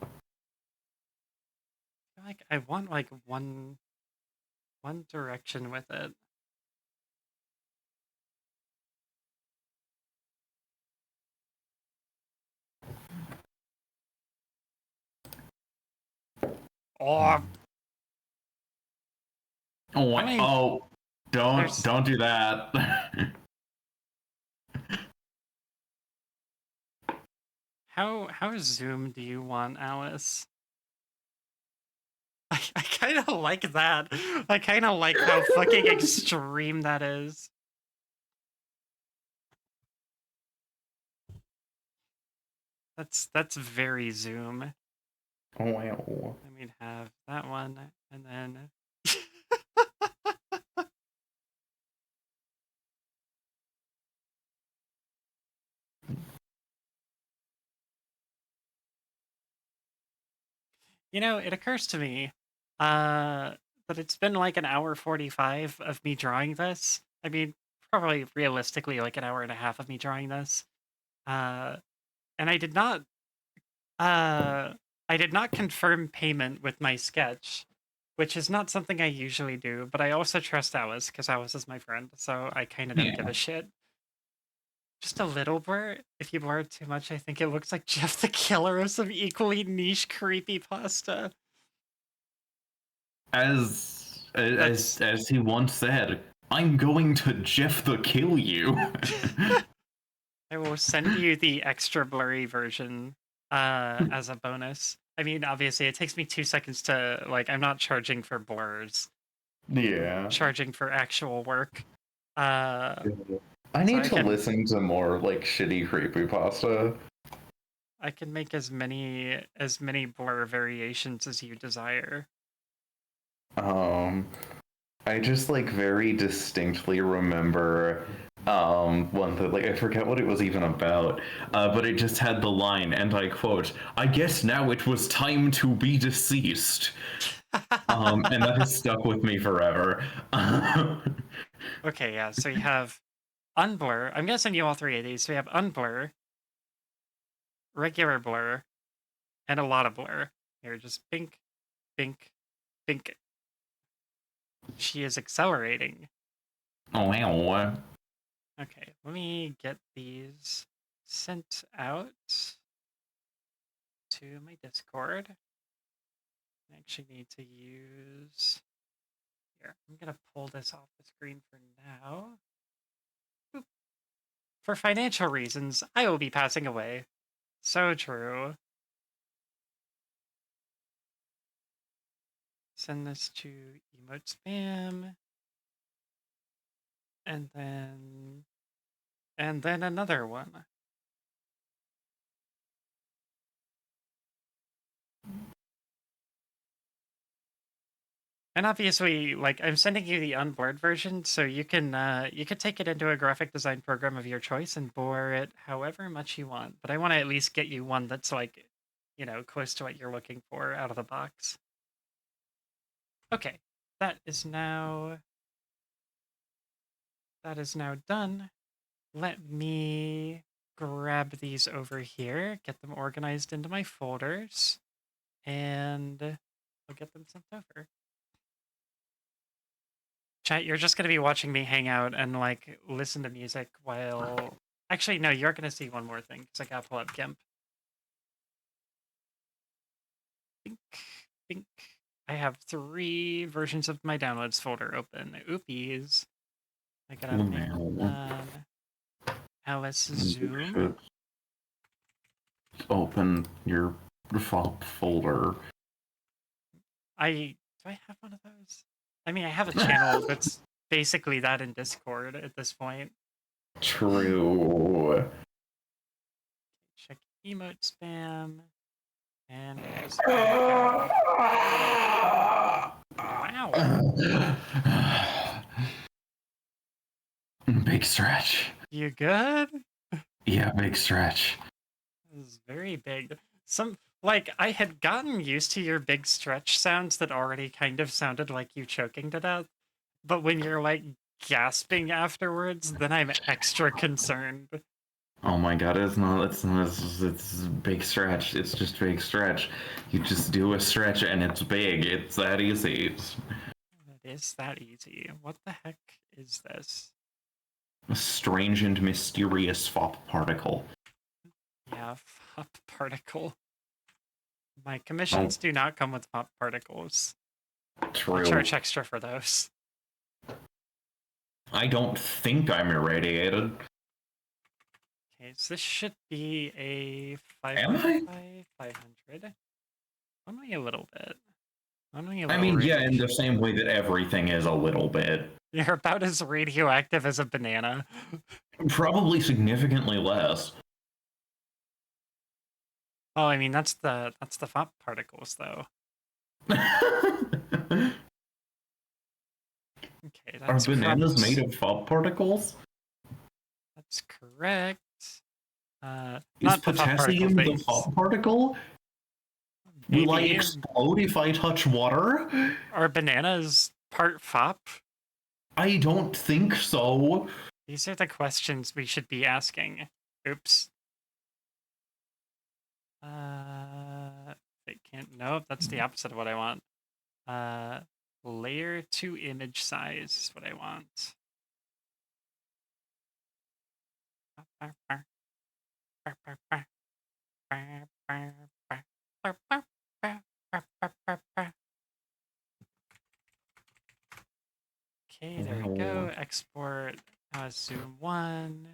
I feel like I want like one direction with it. Oh, Oh, How many- oh, There's- don't do that. how zoom do you want, Alice? I kind of like that. I kind of like how fucking extreme that is. That's very zoom. Oh wow. Then we'd have that one, and then you know, it occurs to me that it's been like an hour 45 of me drawing this. I mean, probably realistically like an hour and a half of me drawing this. And I did not I did not confirm payment with my sketch, which is not something I usually do, but I also trust Alice because Alice is my friend, so I kind of don't give Yeah. a shit. Just a little blur. If you blur it too much, I think it looks like Jeff the Killer of some equally niche creepypasta. As he once said, I'm going to Jeff the kill you. I will send you the extra blurry version as a bonus. I mean, obviously, it takes me 2 seconds to, like, I'm not charging for blurs, Yeah. charging for actual work. Uh, I need I to can- listen to more like shitty creepypasta. I can make as many blur variations as you desire. I just like very distinctly remember one that like I forget what it was even about, but it just had the line, and I quote, "I guess now it was time to be deceased." And that has stuck with me forever. Okay, yeah, so you have unblur. I'm gonna send you all 3 of these. So you have unblur, regular blur, and a lot of blur. Here, just bink, bink, bink. She is accelerating. Oh wow. Okay, let me get these sent out to my Discord. I actually need to use... Here, I'm gonna pull this off the screen for now. Boop. For financial reasons, I will be passing away. So true. Send this to emote spam. And then another one. And obviously, like, I'm sending you the unblurred version, so you can take it into a graphic design program of your choice and blur it however much you want. But I want to at least get you one that's like, you know, close to what you're looking for out of the box. Okay, that is now done. Let me grab these over here, get them organized into my folders, and I'll get them sent over. Chat, you're just going to be watching me hang out and, like, listen to music while... Actually, no, you're going to see one more thing, because I got to pull up GIMP. Bink, bink. I have 3 versions of my downloads folder open. Oopies. I gotta make Alice Zoom. Open your default folder. Do I have one of those? I mean, I have a channel that's basically that in Discord at this point. True. Check emote spam. And wow. Big stretch. You good? Yeah, big stretch. This is very big. Like, I had gotten used to your big stretch sounds that already kind of sounded like you choking to death. But when you're, like, gasping afterwards, then I'm extra concerned. Oh my god, it's big stretch. It's just big stretch. You just do a stretch and it's big. It's that easy. It is that easy. What the heck is this? A strange and mysterious FOP particle. Yeah, FOP particle. My commissions do not come with FOP particles. True. I charge extra for those. I don't think I'm irradiated. Okay, so this should be a Am 500 by 500. Only a little bit. Only a I little mean, yeah, in radiation. the same way that everything is a little bit. You're about as radioactive as a banana. Probably significantly less. Oh, I mean that's the FOP particles though. Okay, Are that's bananas correct. made of FOP particles? That's correct. Is Not the FOP potassium the things. FOP particle? Will I Maybe. explode if I touch water? Are bananas part FOP? I don't think so. These are the questions we should be asking. Oops. It can't. Nope, that's the opposite of what I want. Layer to image size is what I want. Okay, there we go. Export zoom 1.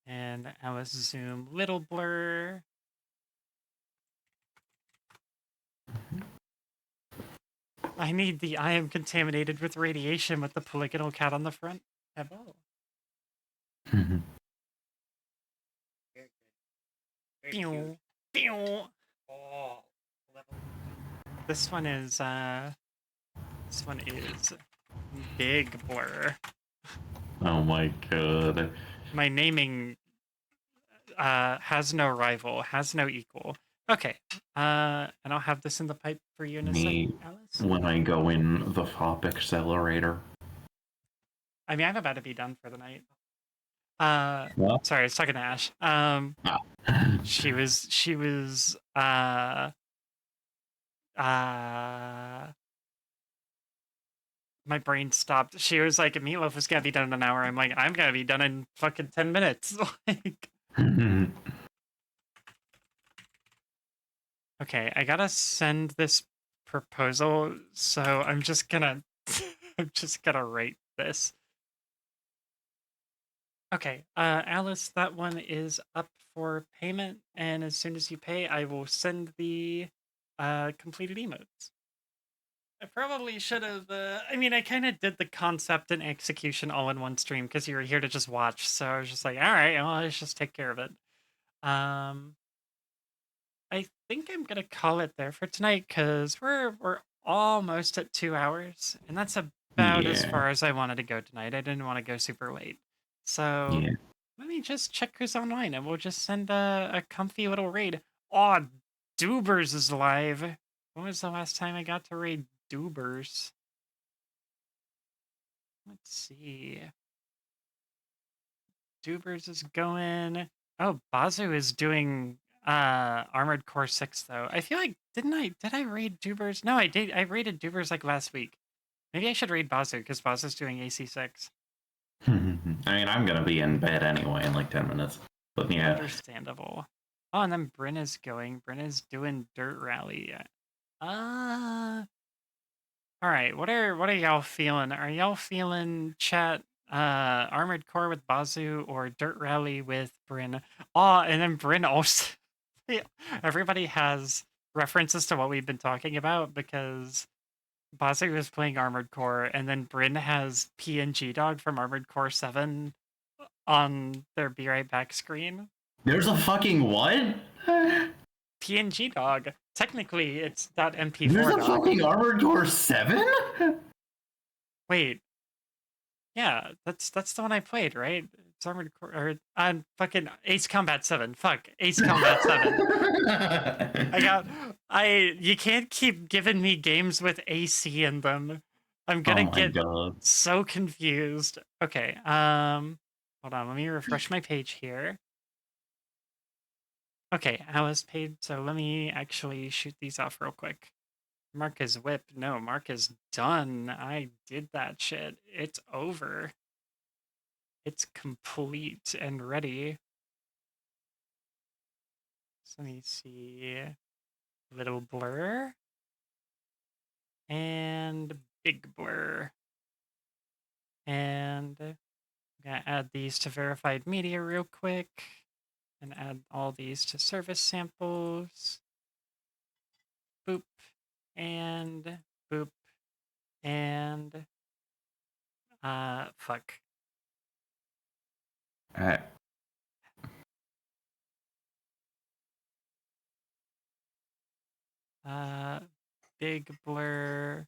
And LS zoom little blur. I need the I am contaminated with radiation with the polygonal cat on the front. Hello. Very good. Very cute. Pew, pew. Oh, level. This one is big blur. Oh my god. My naming has no rival, has no equal. Okay. And I'll have this in the pipe for you in a Me second, Alice. when I go in the FOP accelerator. I mean, I'm about to be done for the night. What? Sorry, I was talking to Ash. She was my brain stopped. She was like, Meatloaf was gonna be done in an hour. I'm like, I'm gonna be done in fucking 10 minutes. Like, okay, I gotta send this proposal, so I'm just gonna I'm just gonna rate this. Okay, Alice, that one is up for payment, and as soon as you pay, I will send the completed emotes. I probably should have. I mean, I kind of did the concept and execution all in one stream because you were here to just watch. So I was just like, all right, well, let's just take care of it. I think I'm gonna call it there for tonight because we're almost at 2 hours, and that's about as Yeah. far as I wanted to go tonight. I didn't want to go super late, so Yeah. let me just check who's online, and we'll just send a comfy little raid. Aw, Dubers is live. When was the last time I got to raid Dubers? Let's see. Dubers is going. Oh, Bazu is doing Armored Core 6 though. I feel like did I raid Dubers? No, I did. I raided Dubers like last week. Maybe I should raid Bazu because Bazu's doing AC6. I mean, I'm gonna be in bed anyway in like 10 minutes. But yeah. Understandable. Oh, and then Bryn is going. Bryn is doing Dirt Rally. All right. What are y'all feeling? Are y'all feeling chat Armored Core with Bazu or Dirt Rally with Bryn? Oh, and then Bryn also everybody has references to what we've been talking about because Bazu is playing Armored Core and then Bryn has PNG Dog from Armored Core 7 on their Be Right Back screen. There's a fucking what? PNG Dog. Technically, it's .mp4 There's a dog. fucking Armored Core 7? Wait. Yeah, that's the one I played, right? It's Armored Core or fucking Ace Combat 7. Fuck, Ace Combat 7. You can't keep giving me games with AC in them. I'm gonna get God. so confused. Okay, hold on, let me refresh my page here. Okay, Alice paid, so let me actually shoot these off real quick. Mark is whip. No, Mark is done. I did that shit. It's over. It's complete and ready. So let me see. Little blur. And big blur. And I'm gonna add these to verified media real quick. And add all these to service samples. Boop. And boop. And fuck. Big blur,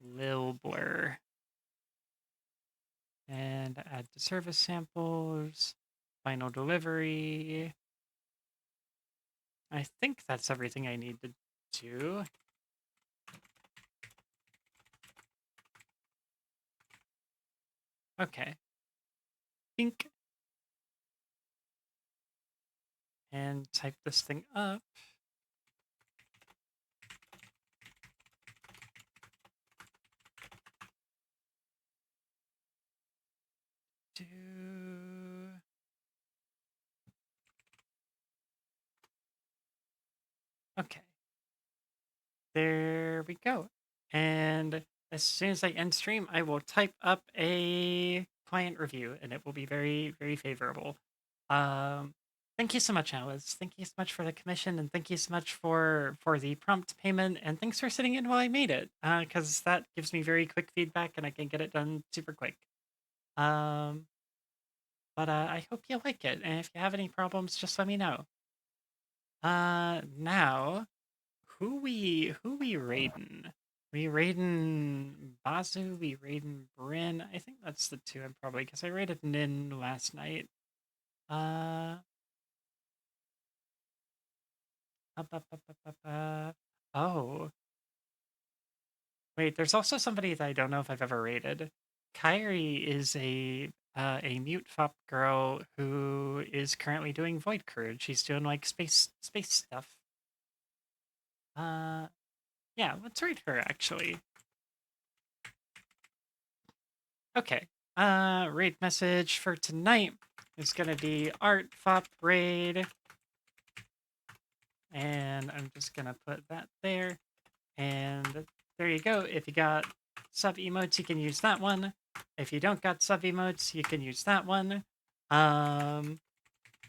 lil blur. And add to service samples, final delivery. I think that's everything I need to do. Okay. Think and type this thing up. Do... Okay. There we go. And as soon as I end stream, I will type up a client review, and it will be very, very favorable. Thank you so much, Alice. Thank you so much for the commission, and thank you so much for the prompt payment, and thanks for sitting in while I made it, because that gives me very quick feedback, and I can get it done super quick. But I hope you like it, and if you have any problems, just let me know. Now, who we raiding? We raiding Bazu, we raiding Bryn. I think that's the two I'm probably, because I raided Nin last night. Oh. Wait, there's also somebody that I don't know if I've ever raided. Kyrie is a mute fop girl who is currently doing Void Courage. She's doing like space stuff. Yeah, let's raid her actually. Okay. Raid message for tonight is gonna be Art Fop raid. And I'm just gonna put that there. And there you go. If you got sub emotes, you can use that one. If you don't got sub emotes, you can use that one.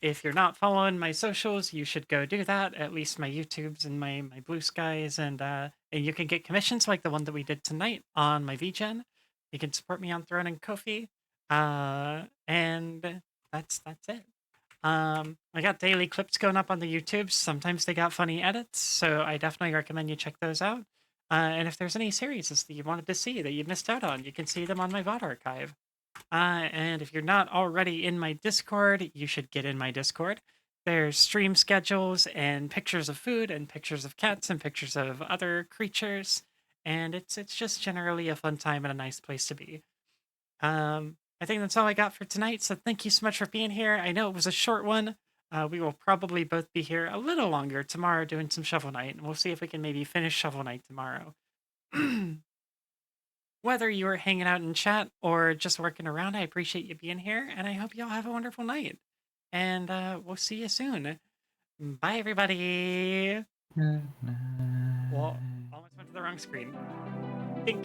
If you're not following my socials, you should go do that. At least my YouTubes and my Blue Skies, and you can get commissions like the one that we did tonight on my VGen. You can support me on Throne and Kofi, and that's it. I got daily clips going up on the YouTube. Sometimes they got funny edits, so I definitely recommend you check those out. And if there's any series that you wanted to see that you missed out on, you can see them on my VOD archive. And if you're not already in my Discord, you should get in my Discord. There's stream schedules and pictures of food and pictures of cats and pictures of other creatures, and it's just generally a fun time and a nice place to be. I think that's all I got for tonight, so thank you so much for being here. I know it was a short one. We will probably both be here a little longer tomorrow doing some Shovel Knight, and we'll see if we can maybe finish Shovel Knight tomorrow. Whether you are hanging out in chat or just working around, I appreciate you being here, and I hope you all have a wonderful night. And we'll see you soon. Bye, everybody. Well, almost went to the wrong screen. Think.